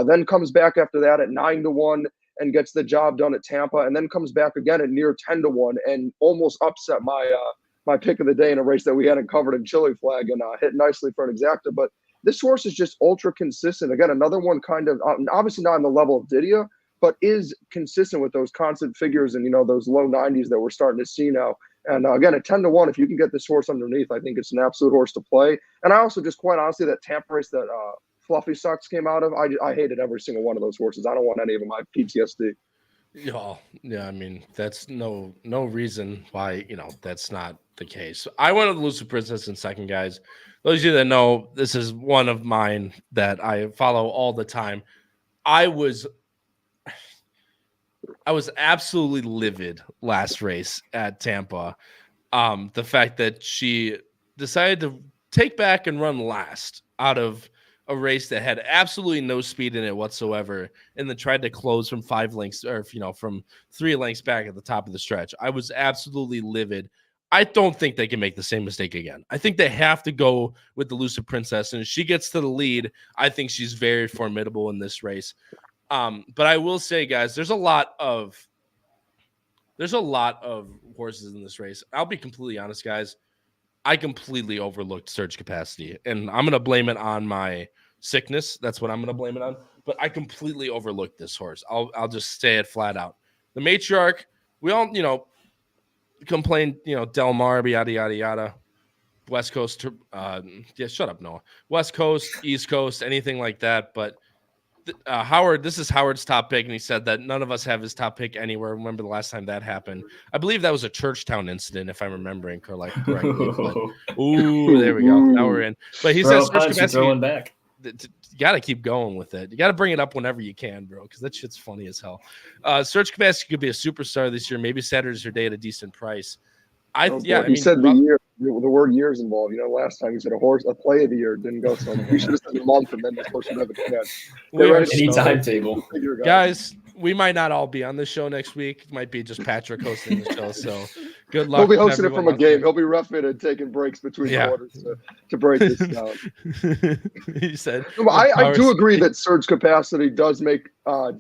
Then comes back after that at 9-1 and gets the job done at Tampa, and then comes back again at near 10-1 and almost upset my pick of the day in a race that we hadn't covered in Chili Flag, and hit nicely for an exacta. But this horse is just ultra consistent. Again, another one kind of obviously not on the level of Didia, but is consistent with those constant figures and those low 90s that we're starting to see now. And again, at 10-1, if you can get this horse underneath, I think it's an absolute horse to play. And I also just quite honestly, that Tampa race that Fluffy Sucks came out of, I hated every single one of those horses. I don't want any of them. I have PTSD. Yeah, that's no reason why that's not the case. I went with Elusive Princess in second, guys. Those of you that know, this is one of mine that I follow all the time. I was absolutely livid last race at Tampa. The fact that she decided to take back and run last out of a race that had absolutely no speed in it whatsoever, and then tried to close from 5 lengths, or from 3 lengths back at the top of the stretch. I was absolutely livid. I don't think they can make the same mistake again. I think they have to go with the Elusive Princess, and if she gets to the lead, I think she's very formidable in this race. But I will say, guys, there's a lot of horses in this race. I'll be completely honest, guys. I completely overlooked Surge Capacity, and I'm going to blame it on my sickness. That's what I'm going to blame it on. But I completely overlooked this horse. I'll just say it flat out. The Matriarch, we all, complain, Del Mar, yada, yada, yada. West Coast, shut up, Noah. West Coast, East Coast, anything like that. But Howard, this is Howard's top pick, and he said that none of us have his top pick anywhere. Remember the last time that happened? I believe that was a Churchtown incident, if I'm remembering correctly. Ooh, there we go. Now we're in. But he says throwing back. You got to keep going with it. You got to bring it up whenever you can, bro, because that shit's funny as hell. Surge Capacity could be a superstar this year. Maybe Saturday's her day at a decent price. He said the year. The word year is involved. Last time he said a play of the year didn't go so much. We should have said a month, and then this person have a chance. Any timetable, guys. We might not all be on the show next week. It might be just Patrick hosting the show. So good luck. He'll be hosting it from a game. He'll be roughing it and taking breaks between quarters to break this down. He said, I do agree that Surge Capacity does make a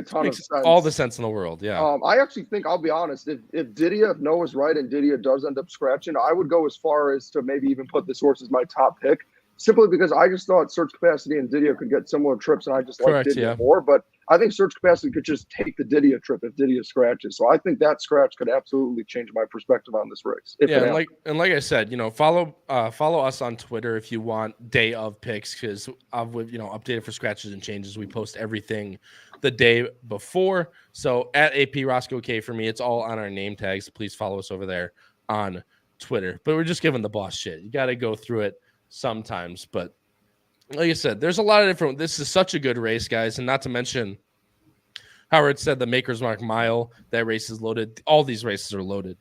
ton of sense. All the sense in the world. Yeah. I actually think, I'll be honest, if Noah's right and Didia does end up scratching, I would go as far as to maybe even put this horse as my top pick, simply because I just thought Surge Capacity and Didia could get similar trips, and I just like Didia more. But I think Surge Capacity could just take the Didia trip if Didia scratches. So I think that scratch could absolutely change my perspective on this race. Like I said, follow us on Twitter if you want day of picks, because updated for scratches and changes. We post everything the day before. So at AP Roscoe K for me, it's all on our name tags. Please follow us over there on Twitter. But we're just giving the boss shit. You got to go through it sometimes, but like I said, there's a lot of different. This is such a good race, guys, and not to mention, Howard said the Maker's Mark Mile, that race is loaded. All these races are loaded,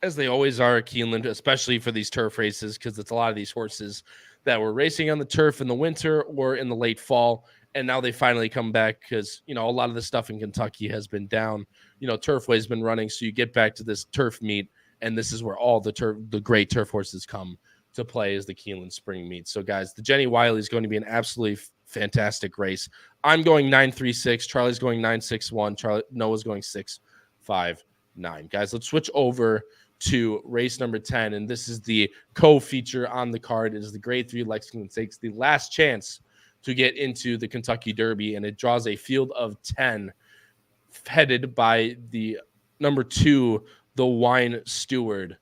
as they always are at Keeneland, especially for these turf races, because it's a lot of these horses that were racing on the turf in the winter or in the late fall, and now they finally come back because a lot of the stuff in Kentucky has been down. Turfway's been running, so you get back to this turf meet, and this is where all the great turf horses come to play as the Keeneland Spring Meet. So, guys, the Jenny Wiley is going to be an absolutely fantastic race. I'm going 9.36. Charlie's going 9.61. Noah's going 6.59. Guys, let's switch over to race number 10, and this is the co-feature on the card. It is the Grade 3 Lexington Stakes, the last chance to get into the Kentucky Derby, and it draws a field of 10 headed by the number 2, the Wine Steward,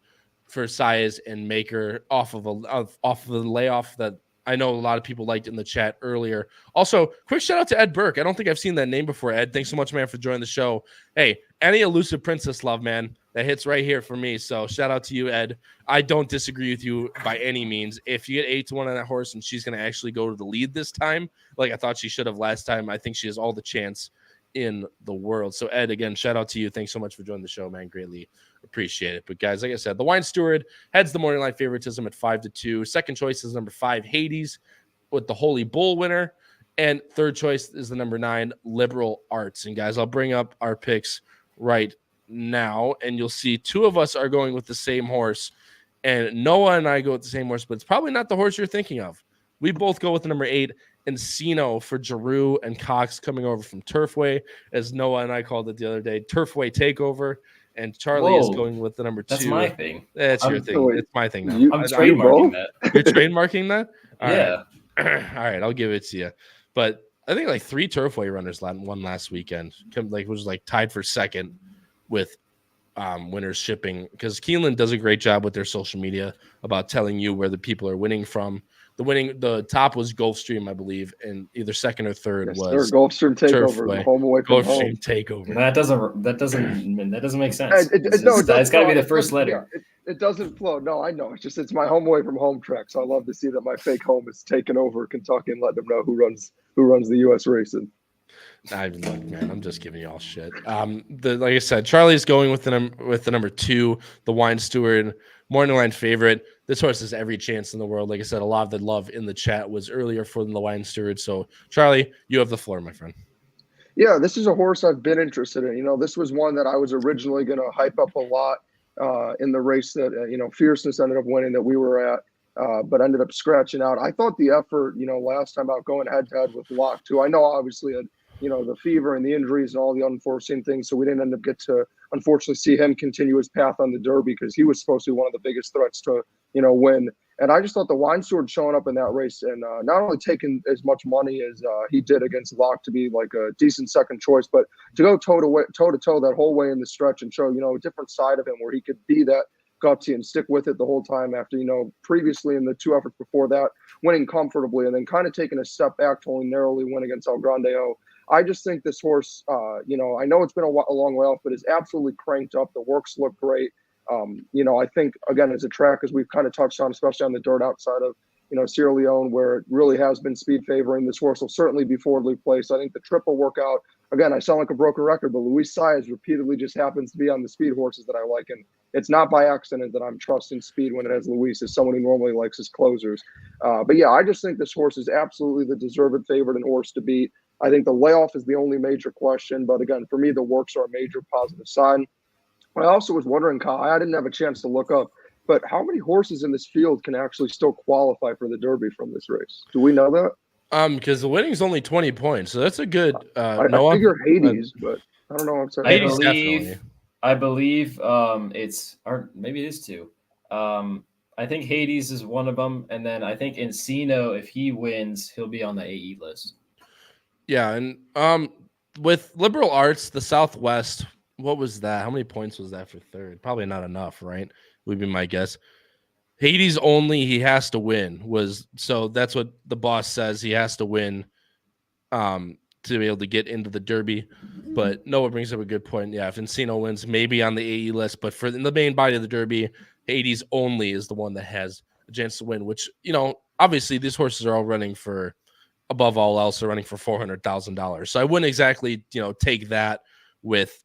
for size and Maker off of the layoff that I know a lot of people liked in the chat earlier. Also, quick shout out to Ed Burke. I don't think I've seen that name before. Ed, thanks so much, man, for joining the show. Hey, any Elusive Princess love, man, that hits right here for me. So shout out to you, Ed. I don't disagree with you by any means. If you get 8-1 on that horse and she's going to actually go to the lead this time, like I thought she should have last time, I think she has all the chance in the world. So Ed, again, shout out to you. Thanks so much for joining the show, man. Greatly appreciate it. But guys, like I said, the Wine Steward heads the morning line favoritism at 5-2. Second choice is number 5, Hades, with the Holy Bull winner, and third choice is the number 9, Liberal Arts. And guys, I'll bring up our picks right now, and you'll see 2 of us are going with the same horse, and Noah and I go with the same horse, but it's probably not the horse you're thinking of. We both go with the number 8, Encino, for Giroux and Cox, coming over from Turfway, as Noah and I called it the other day, Turfway Takeover. And Charlie is going with the number 2. That's my thing. That's your thing. It's my thing now. I'm trademarking that. You're trademarking that? Yeah. All right, I'll give it to you. But I think like 3 Turfway runners won last weekend. Was tied for second with winners shipping, because Keeneland does a great job with their social media about telling you where the people are winning from. The top was Gulfstream, I believe, and either second or third was Gulfstream Takeover, home away from home. Gulfstream Takeover. That doesn't make sense. It's got to be the first letter. It doesn't flow. No, I know. It's my home away from home track. So I love to see that my fake home is taking over Kentucky and letting them know who runs the U.S. racing. I'm just giving you all shit. Like I said, Charlie's going with the number 2, the Wine Steward, morning line favorite. This horse has every chance in the world. Like I said, a lot of the love in the chat was earlier for the Wine Steward. So, Charlie, you have the floor, my friend. Yeah, this is a horse I've been interested in. This was one that I was originally going to hype up a lot in the race that, Fierceness ended up winning that we were at, but ended up scratching out. I thought the effort, last time out going head to head with Locke too. I know obviously the fever and the injuries and all the unforeseen things. So we didn't end up get to, unfortunately, see him continue his path on the Derby because he was supposed to be one of the biggest threats to, win. And I just thought the Wine Steward showing up in that race and not only taking as much money as he did against Locke to be like a decent second choice, but to go toe to toe that whole way in the stretch and show, a different side of him where he could be that gutsy and stick with it the whole time after, previously in the two efforts before that, winning comfortably and then kind of taking a step back to only narrowly win against El Grande O. I just think this horse, I know it's been a long way off, but is absolutely cranked up. The works look great. I think, again, as a track, as we've kind of touched on, especially on the dirt outside of, Sierra Leone, where it really has been speed favoring, this horse will certainly be forwardly placed. I think the triple workout, again, I sound like a broken record, but Luis Saez repeatedly just happens to be on the speed horses that I like. And it's not by accident that I'm trusting speed when it has Luis as someone who normally likes his closers. But yeah, I just think this horse is absolutely the deserved favorite and horse to beat. I think the layoff is the only major question. But again, for me, the works are a major positive sign. I also was wondering, Kyle, I didn't have a chance to look up, but how many horses in this field can actually still qualify for the Derby from this race? Do we know that? Because the winning's only 20 points, so that's a good. I figure Hades, but I don't know. I believe it's, or maybe it is two. I think Hades is one of them, and then I think Encino, if he wins, he'll be on the AE list. Yeah, and with Liberal Arts, the Southwest, what was that? How many points was that for third? Probably not enough, right? Would be my guess. Hades only, he has to win, so that's what the boss says. He has to win to be able to get into the Derby. But Noah brings up a good point. Yeah, if Encino wins, maybe on the AE list, but for the main body of the Derby, Hades only is the one that has a chance to win, which, obviously these horses are all running for, above all else, are running for $400,000. So I wouldn't exactly, take that with,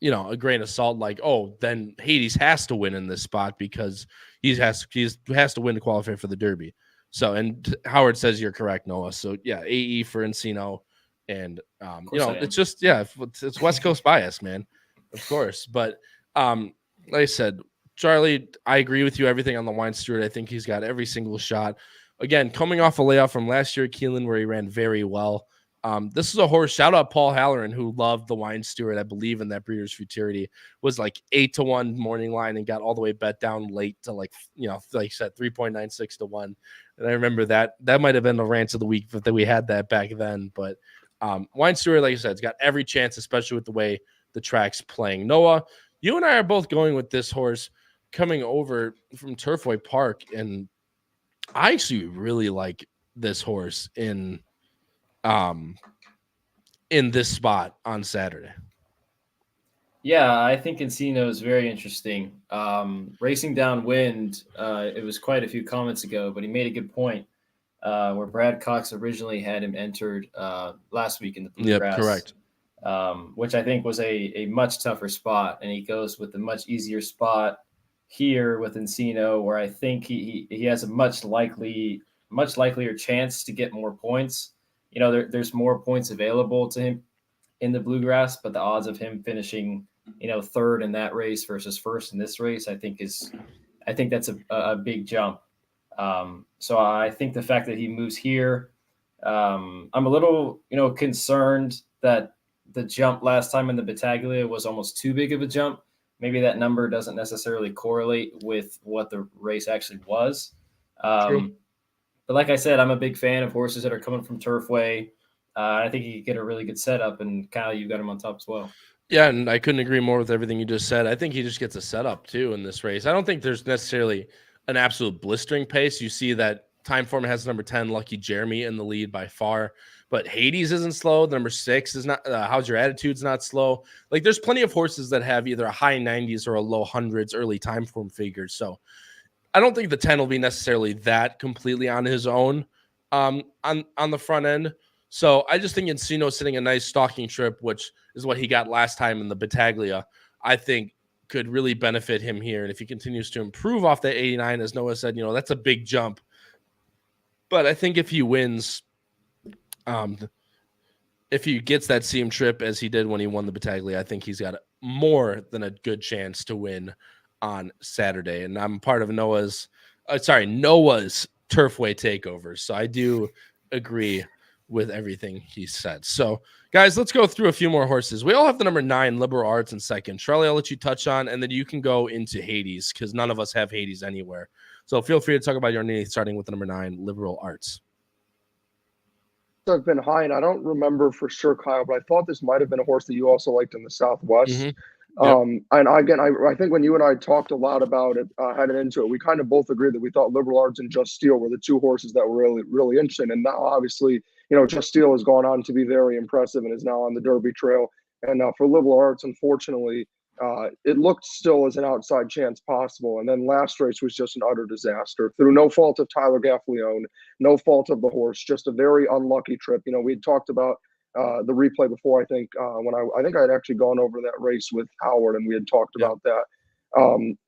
a grain of salt, like, oh, then Hades has to win in this spot because he has to win to qualify for the Derby. So, and Howard says you're correct, Noah. So yeah, AE for Encino, and it's just, it's West Coast bias, man, of course. But like I said, Charlie, I agree with you. Everything on the Wine Steward, I think he's got every single shot. Again, coming off a layoff from last year at Keeneland where he ran very well. This is a horse. Shout out Paul Halloran, who loved the Wine Steward. I believe in that Breeders' Futurity. Was like 8-1 morning line and got all the way bet down late to like you said, 3.96 to 1. And I remember that might have been the rant of the week that we had that back then. But Wine Steward, like I said, it's got every chance, especially with the way the track's playing. Noah, you and I are both going with this horse coming over from Turfway Park, and I actually really like this horse in this spot on Saturday. Yeah, I think Encino is very interesting. Racing downwind, it was quite a few comments ago, but he made a good point where Brad Cox originally had him entered last week in the Bluegrass. Yep, correct. Which I think was a much tougher spot, and he goes with a much easier spot here with Encino, where I think he has a much likelier chance to get more points. There's more points available to him in the Bluegrass, but the odds of him finishing, third in that race versus first in this race, I think that's a big jump. So I think the fact that he moves here, I'm a little, concerned that the jump last time in the Battaglia was almost too big of a jump. Maybe that number doesn't necessarily correlate with what the race actually was. True. But like I said, I'm a big fan of horses that are coming from Turfway. I think he could get a really good setup, and Kyle, you got him on top as well. Yeah, and I couldn't agree more with everything you just said. I think he just gets a setup too in this race. I don't think there's necessarily an absolute blistering pace. You see that Time Form has number 10, Lucky Jeremy, in the lead by far. But Hades isn't slow. Number 6 is not. How's Your Attitude's not slow. Like, there's plenty of horses that have either a high 90s or a low 100s early Time Form figures. So I don't think the 10 will be necessarily that completely on his own on the front end. So I just think Encino sitting a nice stalking trip, which is what he got last time in the Battaglia, I think could really benefit him here. And if he continues to improve off that 89, as Noah said, that's a big jump. But I think if he wins, if he gets that same trip as he did when he won the Battaglia, I think he's got more than a good chance to win on Saturday. And I'm part of Noah's Turfway takeovers. So I do agree with everything he said. So, guys, let's go through a few more horses. We all have the number 9, Liberal Arts, in second. Charlie, I'll let you touch on, and then you can go into Hades because none of us have Hades anywhere. So feel free to talk about your knee, starting with the number 9, Liberal Arts. I've been high, and I don't remember for sure, Kyle, but I thought this might have been a horse that you also liked in the Southwest. Mm-hmm. Yep. And again, I think when you and I talked a lot about it heading into it, we kind of both agreed that we thought Liberal Arts and Just Steel were the two horses that were really, really interesting. And now, obviously, Just Steel has gone on to be very impressive and is now on the Derby trail. And for Liberal Arts, unfortunately, it looked still as an outside chance possible. And then last race was just an utter disaster through no fault of Tyler Gaffleone, no fault of the horse, just a very unlucky trip. We had talked about the replay before, I think, when I think I had actually gone over that race with Howard and we had talked about that.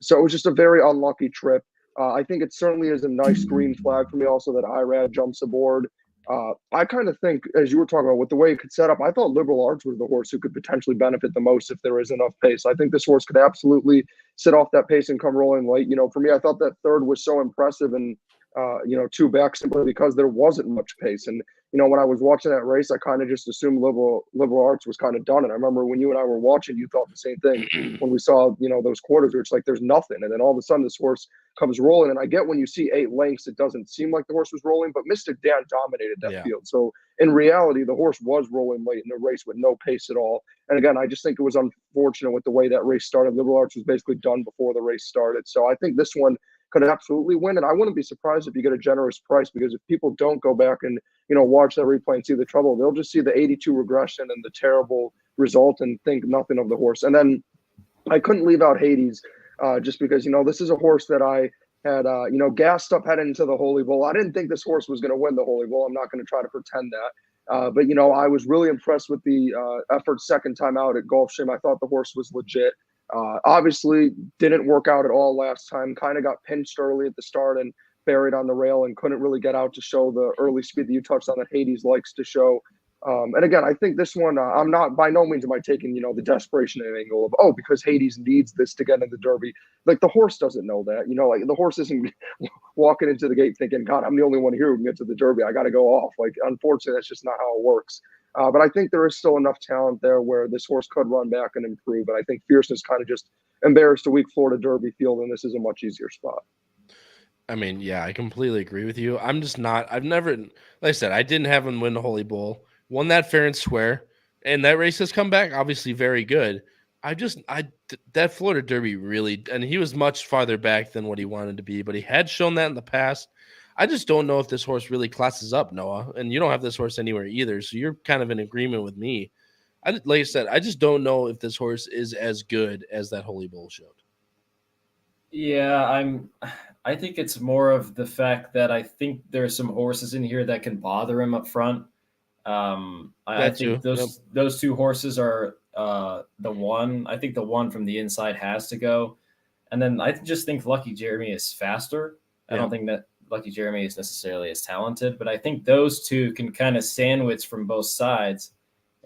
So it was just a very unlucky trip. I think it certainly is a nice green flag for me also that IRAD jumps aboard. I kind of think, as you were talking about, with the way it could set up, I thought Liberal Arts was the horse who could potentially benefit the most if there is enough pace. I think this horse could absolutely sit off that pace and come rolling late. For me, I thought that third was so impressive and, 2 back simply because there wasn't much pace. And, when I was watching that race, I kind of just assumed Liberal Arts was kind of done. And I remember when you and I were watching, you thought the same thing when we saw, those quarters where it's like there's nothing. And then all of a sudden this horse comes rolling. And I get when you see 8 lengths, it doesn't seem like the horse was rolling, but Mystic Dan dominated that field. So in reality, the horse was rolling late in the race with no pace at all. And again, I just think it was unfortunate with the way that race started. Liberal Arts was basically done before the race started. So I think this one could absolutely win. And I wouldn't be surprised if you get a generous price, because if people don't go back and, watch that replay and see the trouble, they'll just see the 82 regression and the terrible result and think nothing of the horse. And then I couldn't leave out Hades just because, this is a horse that I had, gassed up heading into the Holy Bull. I didn't think this horse was going to win the Holy Bull. I'm not going to try to pretend that. But, I was really impressed with the effort second time out at Gulfstream. I thought the horse was legit. Obviously didn't work out at all last time, kind of got pinched early at the start and buried on the rail and couldn't really get out to show the early speed that you touched on that Hades likes to show. And again, I think this one, I'm not, by no means am I taking, the desperation angle of, because Hades needs this to get into the Derby. Like the horse doesn't know that, like the horse isn't walking into the gate thinking, God, I'm the only one here who can get to the Derby. I got to go off. Like, unfortunately, that's just not how it works. But I think there is still enough talent there where this horse could run back and improve. And I think Fierceness kind of just embarrassed a weak Florida Derby field, and this is a much easier spot. I mean, yeah, I completely agree with you. I've never, like I said, I didn't have him win the Holy Bull. Won that fair and square, and that race has come back obviously very good. That Florida Derby really, and he was much farther back than what he wanted to be, but he had shown that in the past. I just don't know if this horse really classes up, Noah, and you don't have this horse anywhere either, so you're kind of in agreement with me. Like I said, I just don't know if this horse is as good as that Holy Bull showed. Yeah, I think it's more of the fact that I think there's some horses in here that can bother him up front. I think those 2 horses are the one. I think the one from the inside has to go. And then I just think Lucky Jeremy is faster. I don't think that Lucky Jeremy is necessarily as talented, but I think those 2 can kind of sandwich from both sides.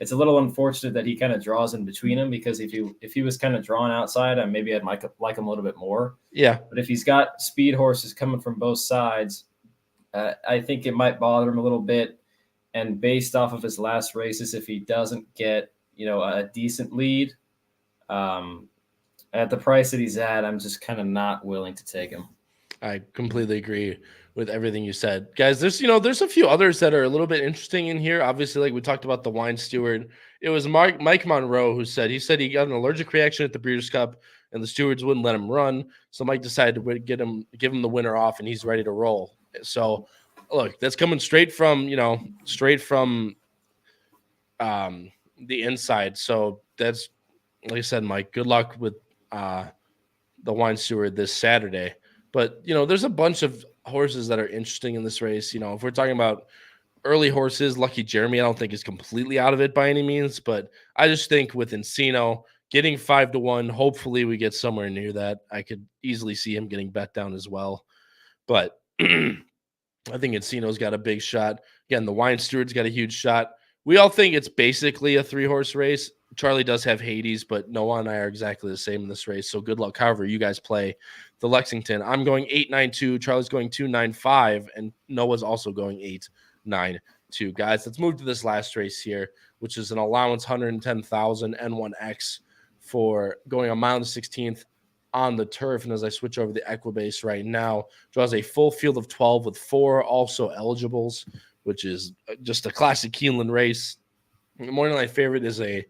It's a little unfortunate that he kind of draws in between them, because if he was kind of drawn outside, maybe I'd like him a little bit more. Yeah. But if he's got speed horses coming from both sides, I think it might bother him a little bit. And based off of his last races, if he doesn't get, a decent lead, at the price that he's at, I'm just kind of not willing to take him. I completely agree with everything you said. Guys, there's a few others that are a little bit interesting in here. Obviously, like we talked about the Wine Steward. It was Mike Monroe who said he got an allergic reaction at the Breeders' Cup and the stewards wouldn't let him run. So Mike decided to give him the winner off, and he's ready to roll. So look, that's coming straight from the inside. So that's, like I said, Mike, good luck with the Wine Steward this Saturday. But, there's a bunch of horses that are interesting in this race. If we're talking about early horses, Lucky Jeremy, I don't think is completely out of it by any means. But I just think with Encino getting 5-1, hopefully we get somewhere near that. I could easily see him getting bet down as well. But I think Encino's got a big shot. Again, the Wine Steward's got a huge shot. we all think it's basically a 3-horse race. Charlie does have Hades, but Noah and I are exactly the same in this race. So good luck. However, you guys play the Lexington. I'm going 8-9-2. Charlie's going 2-9-5, and Noah's also going 8-9-2. Guys, let's move to this last race here, which is an allowance 110,000 N1X for going a mile and 16th on the turf. And as I switch over the Equibase right now, draws a full field of 12 with 4 also eligibles, which is just a classic Keeneland race. The morning line favorite is a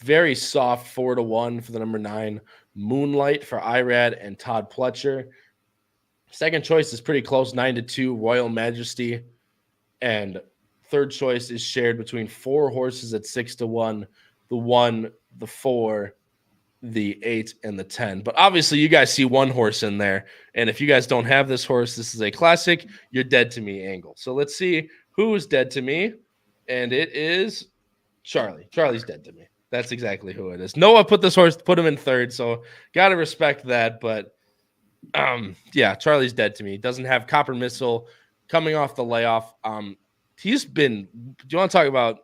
very soft 4-1 for the number 9 Moonlight for Irad and Todd Pletcher. Second choice is pretty close, 9-2 Royal Majesty, and third choice is shared between 4 horses at 6-1, the 1, the 4, the 8, and the 10. But obviously you guys see one horse in there, and if you guys don't have this horse, this is a classic you're dead to me angle. So let's see who is dead to me, and it is Charlie. Charlie's dead to me. That's exactly who it is. Noah put this horse, put him in third, so got to respect that. But, yeah, Charlie's dead to me. Doesn't have Copper Missile coming off the layoff. He's been – do you want to talk about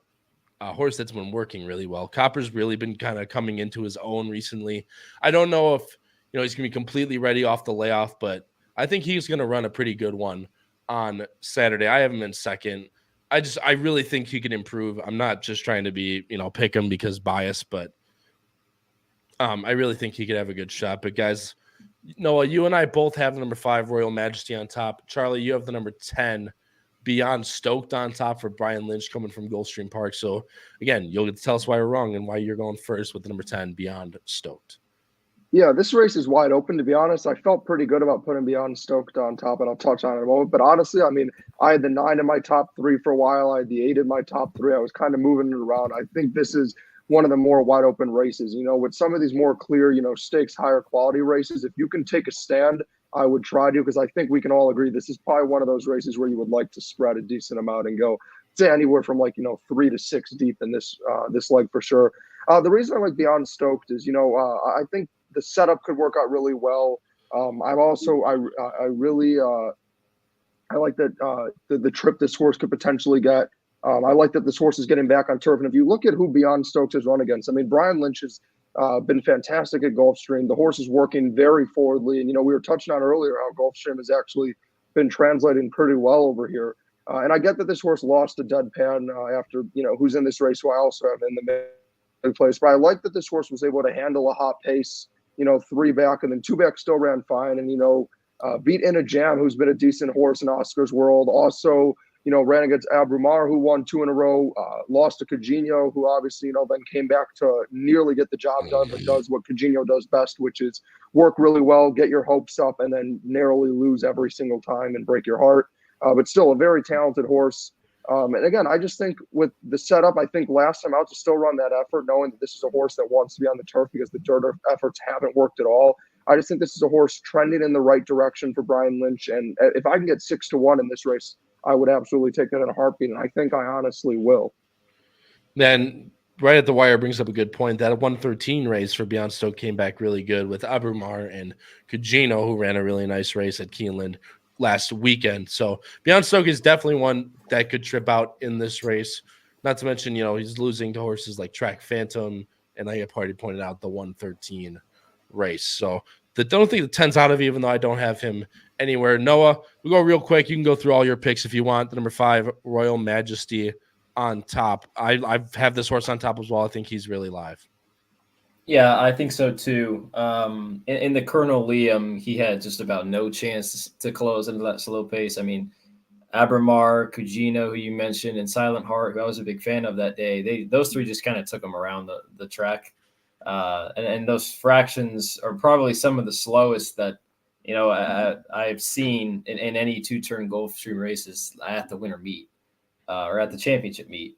a horse that's been working really well? Copper's really been kind of coming into his own recently. I don't know if, he's going to be completely ready off the layoff, but I think he's going to run a pretty good one on Saturday. I have him in second. I really think he can improve. I'm not just trying to be, pick him because bias, but I really think he could have a good shot. But guys, Noah, you and I both have the number 5 Royal Majesty on top. Charlie, you have the number 10 Beyond Stoked on top for Brian Lynch coming from Gulfstream Park. So again, you'll get to tell us why we're wrong and why you're going first with the number 10 Beyond Stoked. Yeah, this race is wide open, to be honest. I felt pretty good about putting Beyond Stoked on top, and I'll touch on it in a moment. But honestly, I had the 9 in my top 3 for a while. I had the 8 in my top 3. I was kind of moving it around. I think this is one of the more wide open races. With some of these more clear, stakes, higher quality races, if you can take a stand, I would try to, because I think we can all agree this is probably one of those races where you would like to spread a decent amount and go, say, anywhere from 3 to 6 deep in this leg for sure. The reason I like Beyond Stoked is, I think the setup could work out really well. I like that the trip this horse could potentially get. I like that this horse is getting back on turf. And if you look at who Beyond Stokes has run against, Brian Lynch has been fantastic at Gulfstream. The horse is working very forwardly. And, we were touching on earlier how Gulfstream has actually been translating pretty well over here. And I get that this horse lost to Deadpan after, who's in this race, who I also have in the mid place. But I like that this horse was able to handle a hot pace, 3 back, and then 2 back still ran fine. And, beat In a Jam, who's been a decent horse in Oscar's world. Also, ran against Abrumar, who won 2 in a row, lost to Cugino, who obviously, then came back to nearly get the job done, but does what Cugino does best, which is work really well, get your hopes up, and then narrowly lose every single time and break your heart. But still a very talented horse. And again, I just think with the setup, I think last time out to still run that effort, knowing that this is a horse that wants to be on the turf because the dirt efforts haven't worked at all. I just think this is a horse trending in the right direction for Brian Lynch. And if I can get 6-1 in this race, I would absolutely take that in a heartbeat. And I think I honestly will. Then right at the wire brings up a good point. That 113 race for Beyond Stoke came back really good with Abrumar and Cugino, who ran a really nice race at Keeneland last weekend. So Beyond Stoke is definitely one that could trip out in this race. Not to mention, he's losing to horses like Track Phantom, and I have already pointed out the 113 race. So don't think the 10's out of, even though I don't have him anywhere. Noah, we'll go real quick. You can go through all your picks if you want. The number 5, Royal Majesty on top. I have this horse on top as well. I think he's really live. Yeah, I think so too. In the Colonel Liam, he had just about no chance to close into that slow pace. Abrumar, Cugino, who you mentioned, and Silent Heart, who I was a big fan of that day. Those 3 just kind of took him around the track. And those fractions are probably some of the slowest that, I've seen in any 2-turn Gulfstream races at the winter meet or at the championship meet.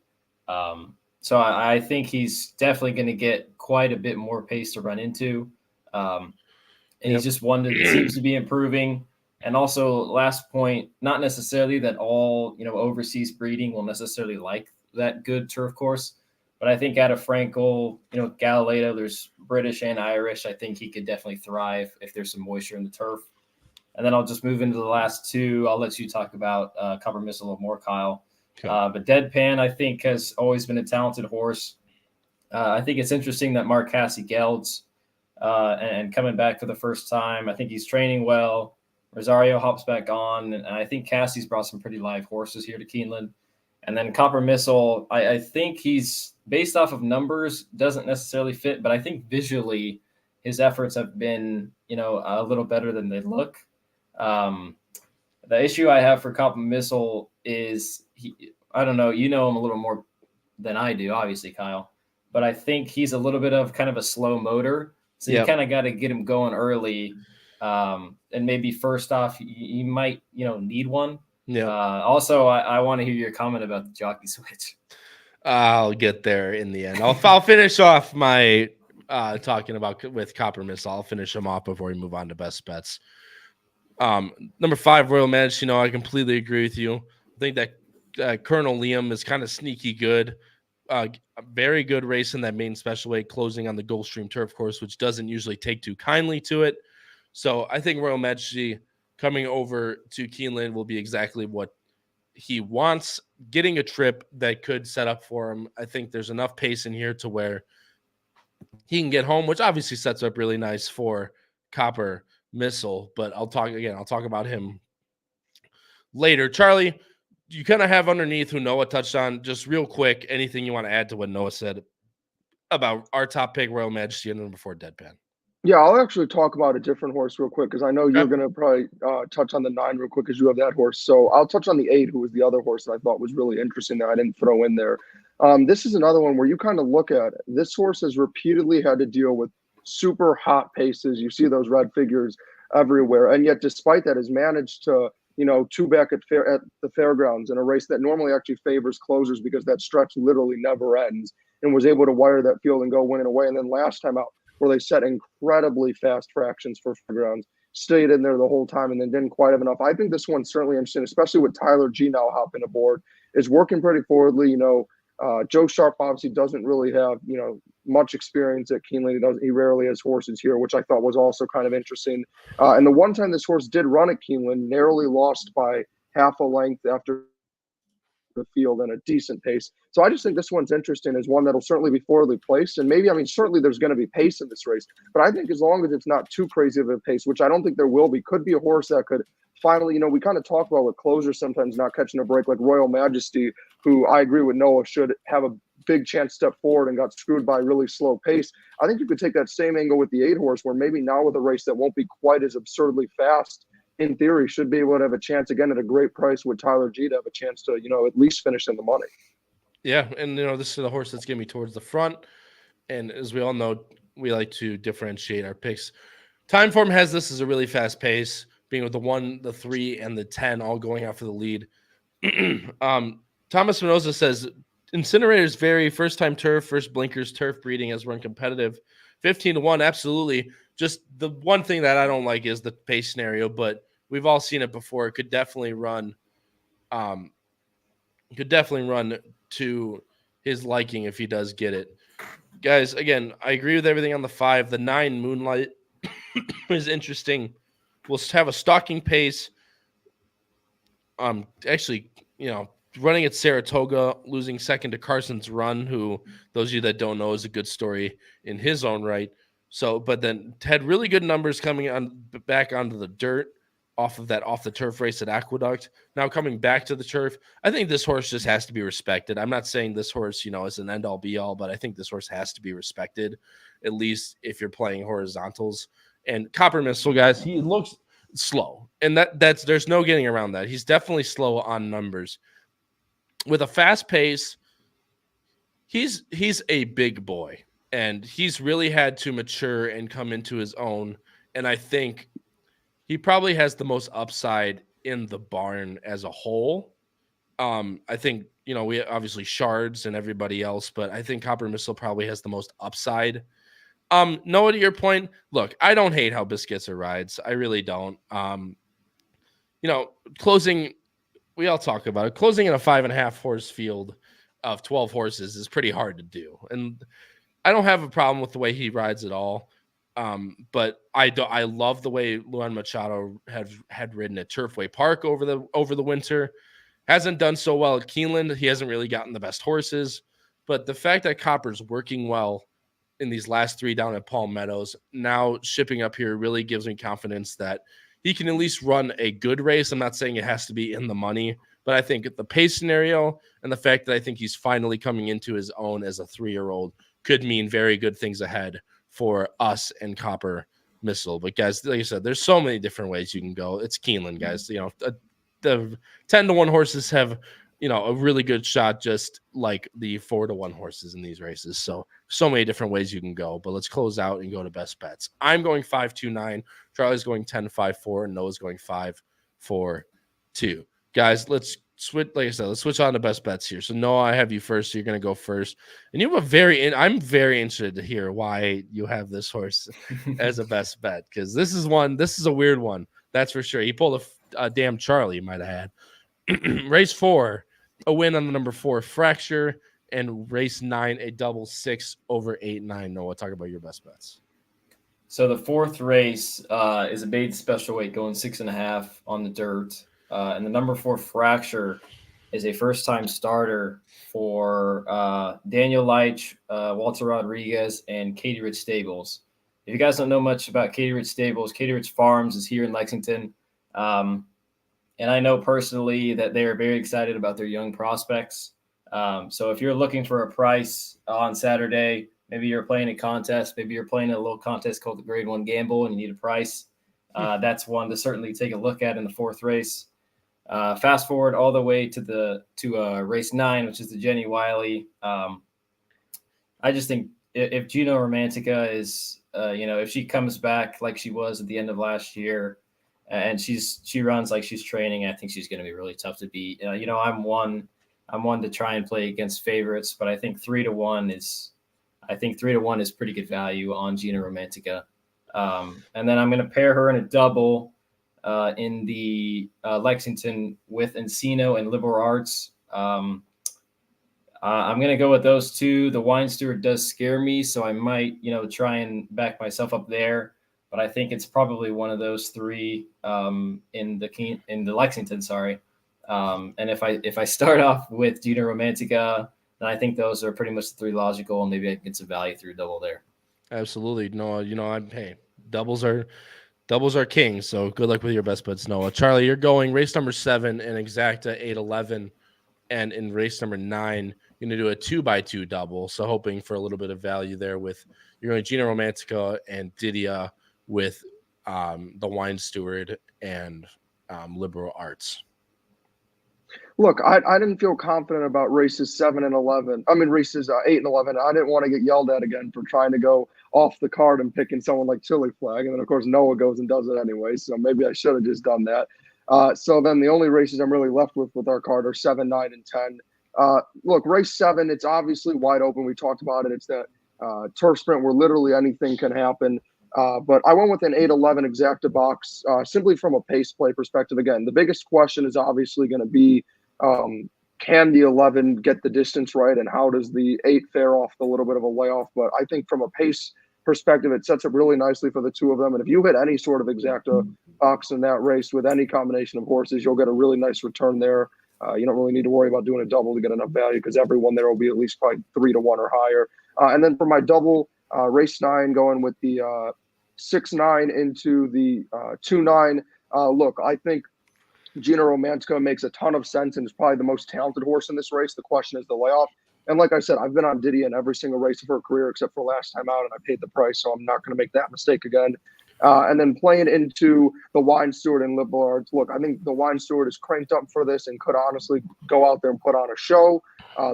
So I think he's definitely going to get quite a bit more pace to run into. And he's just one that seems to be improving. And also, last point, not necessarily that all, overseas breeding will necessarily like that good turf course. But I think out of Frankel, Galileo, there's British and Irish. I think he could definitely thrive if there's some moisture in the turf. And then I'll just move into the last 2. I'll let you talk about Copper Missile a little more, Kyle. Okay. But Deadpan, I think, has always been a talented horse. I think it's interesting that Mark Cassie gelds and coming back for the first time. I think he's training well. Rosario hops back on, and I think Cassie's brought some pretty live horses here to Keeneland. And then Copper Missile, I think he's based off of numbers, doesn't necessarily fit, but I think visually his efforts have been, a little better than they look. The issue I have for Copper Missile is I don't know, you know him a little more than I do, obviously, Kyle, but I think he's a little bit of kind of a slow motor. So you kind of got to get him going early. And maybe first off, you might, need one. Yeah. Also, I want to hear your comment about the jockey switch. I'll get there in the end. I'll finish off my talking about with Copper Missile. I'll finish them off before we move on to best bets. Number 5, Royal Medj. I completely agree with you. I think that Colonel Liam is kind of sneaky good. A very good race in that main special weight, closing on the Gulfstream turf course, which doesn't usually take too kindly to it. So I think Royal Medj coming over to Keeneland will be exactly what he wants. Getting a trip that could set up for him. I think there's enough pace in here to where he can get home, which obviously sets up really nice for Copper Missile. But I'll talk about him later. Charlie, you kind of have underneath who Noah touched on. Just real quick, anything you want to add to what Noah said about our top pick, Royal Majesty, and then before Deadpan? Yeah, I'll actually talk about a different horse real quick because I know you're going to probably touch on the 9 real quick because you have that horse. So I'll touch on the 8, who was the other horse that I thought was really interesting that I didn't throw in there. This is another one where you kind of look at this horse has repeatedly had to deal with super hot paces. You see those red figures everywhere. And yet, despite that, has managed to, two back at the fairgrounds in a race that normally actually favors closers because that stretch literally never ends, and was able to wire that field and go win it away. And then last time out, where they set incredibly fast fractions for fairgrounds, stayed in there the whole time, and then didn't quite have enough. I think this one's certainly interesting, especially with Tyler G now hopping aboard. Is working pretty forwardly. Joe Sharp obviously doesn't really have, much experience at Keeneland. He rarely has horses here, which I thought was also kind of interesting. And the one time this horse did run at Keeneland, narrowly lost by half a length after the field and a decent pace. So I just think this one's interesting as one that'll certainly be forwardly placed. And maybe, certainly there's going to be pace in this race, but I think as long as it's not too crazy of a pace, which I don't think there will be, could be a horse that could finally, we kind of talk about with closers sometimes not catching a break, like Royal Majesty, who I agree with Noah should have a big chance step forward and got screwed by really slow pace. I think you could take that same angle with the 8 horse, where maybe now with a race that won't be quite as absurdly fast, in theory, should be able to have a chance again at a great price with Tyler G to have a chance to, at least finish in the money. Yeah, and this is a horse that's going to be towards the front. And as we all know, we like to differentiate our picks. Timeform has this as a really fast pace, being with the 1, the 3, and the 10 all going out for the lead. Thomas Minoza says, Incinerator's very first-time turf, first blinkers turf breeding has run competitive. 15-1, absolutely. Just the one thing that I don't like is the pace scenario, but we've all seen it before. It could definitely run to his liking if he does get it. Guys, again, I agree with everything on the 5. The 9, Moonlight, is interesting. We'll have a stalking pace. Actually, running at Saratoga, losing second to Carson's Run, who those of you that don't know is a good story in his own right. So, but then had really good numbers coming on back onto the dirt off the turf race at Aqueduct. Now coming back to the turf, I think this horse just has to be respected. I'm not saying this horse, is an end all be all, but I think this horse has to be respected, at least if you're playing horizontals. And Copper Missile, guys, he looks slow, and that's there's no getting around that. He's definitely slow on numbers. With a fast pace, he's a big boy, and he's really had to mature and come into his own. And I think he probably has the most upside in the barn as a whole. I think, we obviously Shards and everybody else, but I think Copper Missile probably has the most upside. Noah, to your point, look, I don't hate how Biscuits rides. I really don't. Closing, we all talk about it. Closing in a 5.5 horse field of 12 horses is pretty hard to do. And I don't have a problem with the way he rides at all. But I love the way Luan Machado had ridden at Turfway Park over the winter. Hasn't done so well at Keeneland. He hasn't really gotten the best horses. But the fact that Copper's working well in these last 3 down at Palm Meadows, now shipping up here really gives me confidence that he can at least run a good race. I'm not saying it has to be in the money, but I think the pace scenario and the fact that I think he's finally coming into his own as a 3-year-old could mean very good things ahead for us and Copper Missile. But guys, like I said, there's so many different ways you can go. It's Keeneland, guys. The 10-1 horses have, a really good shot, just like the 4-1 horses in these races. So many different ways you can go. But let's close out and go to best bets. I'm going 5-2-9. Charlie's going 10-5-4, and Noah's going 5-4-2. Guys, let's switch. Like I said, let's switch on to best bets here. So Noah, I have you first. So you're going to go first, and you have I'm very interested to hear why you have this horse as a best bet, because this is a weird one. That's for sure. He pulled a damn Charlie, you might have had. Race 4. A win on the number 4 Fracture, and race 9 a double 6 over 8-9. Noah, talk about your best bets. So the 4th race is a maiden special weight going 6.5 on the dirt, and the number 4 Fracture is a first-time starter for Daniel Leitch, Walter Rodriguez, and Katie Rich Stables. If you guys don't know much about Katie Rich Stables, Katie Rich Farms is here in Lexington. And I know personally that they are very excited about their young prospects. So if you're looking for a price on Saturday, maybe you're playing a contest, maybe you're playing a little contest called the Grade 1 Gamble and you need a price, that's one to certainly take a look at in the 4th race. Fast forward all the way to race 9, which is the Jenny Wiley. I just think if Gino Romantica is, if she comes back like she was at the end of last year, and she runs like she's training, I think she's going to be really tough to beat. I'm one to try and play against favorites, but I think 3-1 is pretty good value on Gina Romantica. And then I'm going to pair her in a double in the Lexington with Encino and Liberal Arts. I'm going to go with those two. The Wine Steward does scare me, so I might, try and back myself up there. But I think it's probably one of those 3 in the Lexington. Sorry, and if I start off with Gina Romantica, then I think those are pretty much the 3 logical, and maybe I can get some value through double there. Absolutely, Noah. Doubles are king. So good luck with your best bets, Noah. Charlie, you're going race number 7 in exacta 8-11, and in race number 9, you're going to do a 2x2 double. So hoping for a little bit of value there with you're going Gina Romantica and Didia with the Wine Steward and Liberal Arts. Look, I didn't feel confident about races 7 and 11. I mean, races 8 and 11. I didn't want to get yelled at again for trying to go off the card and picking someone like Chili Flag. And then, of course, Noah goes and does it anyway. So maybe I should have just done that. So then the only races I'm really left with our card are 7, 9, and 10. Look, race 7, it's obviously wide open. We talked about it. It's that turf sprint where literally anything can happen. But I went with an 8-11 exacta box simply from a pace play perspective. Again, the biggest question is obviously going to be, can the 11 get the distance right, and how does the 8 fare off the little bit of a layoff? But I think from a pace perspective, it sets up really nicely for the 2 of them. And if you hit any sort of exacta box in that race with any combination of horses, you'll get a really nice return there. You don't really need to worry about doing a double to get enough value, because everyone there will be at least probably 3-1 or higher. And then for my double, race 9, going with the 6-9 into the 2-9. Look, I think Gina Romantica makes a ton of sense and is probably the most talented horse in this race. The question is the layoff. And like I said, I've been on Diddy in every single race of her career except for last time out, and I paid the price, so I'm not going to make that mistake again. And then playing into the Wine Steward and Liberal Arts. Look, I think the Wine Steward is cranked up for this and could honestly go out there and put on a show.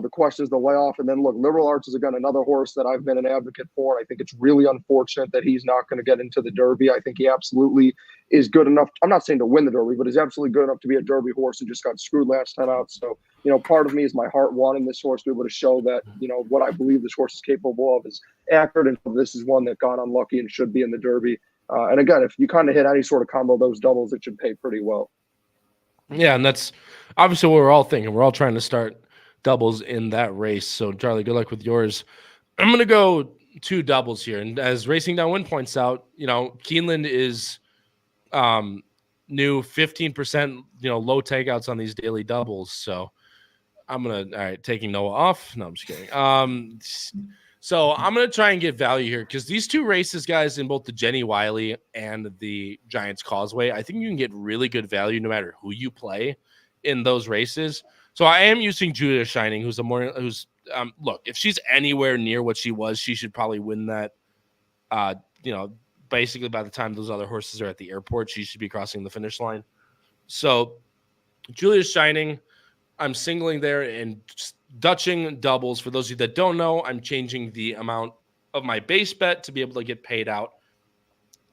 The question is the layoff. And then, look, Liberal Arts is, again, another horse that I've been an advocate for. I think it's really unfortunate that he's not going to get into the Derby. I think he absolutely is good enough. I'm not saying to win the Derby, but he's absolutely good enough to be a Derby horse and just got screwed last time out. So, part of me is my heart wanting this horse to be able to show that, what I believe this horse is capable of is accurate. And this is one that got unlucky and should be in the Derby. And again, if you kind of hit any sort of combo of those doubles, it should pay pretty well. Yeah, and that's obviously what we're all thinking. We're all trying to start doubles in that race. So, Charlie, good luck with yours. I'm going to go 2 doubles here. And as Racing Downwind points out, Keeneland is new 15%, low takeouts on these daily doubles. So I'm going to, all right, taking Noah off. No, I'm just kidding. So I'm going to try and get value here because these two races, guys, in both the Jenny Wiley and the Giants Causeway, I think you can get really good value no matter who you play in those races. So I am using Julia Shining, look, if she's anywhere near what she was, she should probably win that. Basically by the time those other horses are at the airport, she should be crossing the finish line. So Julia Shining, I'm singling there and Dutching doubles. For those of you that don't know, I'm changing the amount of my base bet to be able to get paid out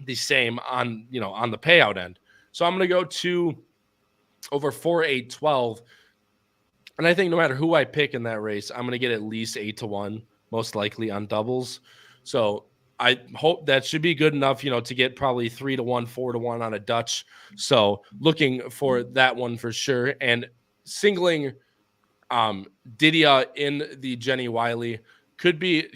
the same on the payout end. So I'm going to go to over 4, 8, 12. And I think no matter who I pick in that race, I'm going to get at least 8-1, most likely on doubles. So I hope that should be good enough, to get probably 3-1, 4-1 on a Dutch. So looking for that one for sure. And singling Didia in the Jenny Wiley could be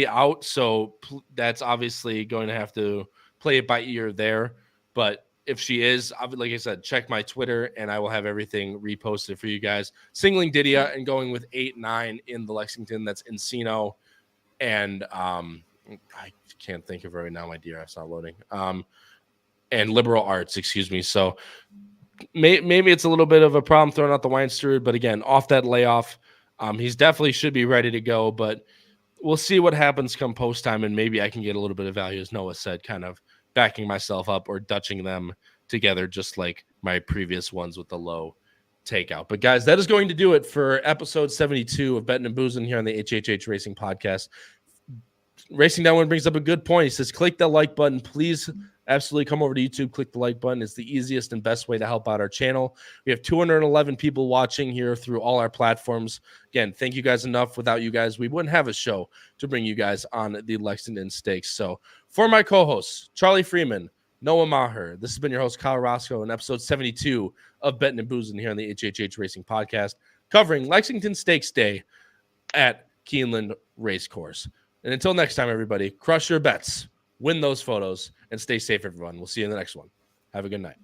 out. So that's obviously going to have to play it by ear there. But if she is, like I said, check my Twitter and I will have everything reposted for you guys. Singling Didia and going with 8-9 in the Lexington. That's Encino. And I can't think of it right now. My DRF's not loading. And Liberal Arts, excuse me. So maybe it's a little bit of a problem throwing out the Wine Steward, but again, off that layoff, he's definitely should be ready to go, but we'll see what happens come post time. And maybe I can get a little bit of value, as Noah said, kind of backing myself up or Dutching them together, just like my previous ones with the low takeout. But guys, that is going to do it for episode 72 of Bettin N Boozin here on the HHH Racing Podcast. Racing Down One brings up a good point. He says, click the like button. Please absolutely come over to YouTube, click the like button. It's the easiest and best way to help out our channel. We have 211 people watching here through all our platforms. Again, thank you guys enough. Without you guys, we wouldn't have a show to bring you guys on the Lexington Stakes. So for my co-hosts, Charlie Freeman, Noah Maher, this has been your host, Kyle Roscoe, in episode 72 of Bettin N Boozin here on the HHH Racing Podcast, covering Lexington Stakes Day at Keeneland Racecourse. And until next time, everybody, crush your bets, win those photos, and stay safe, everyone. We'll see you in the next one. Have a good night.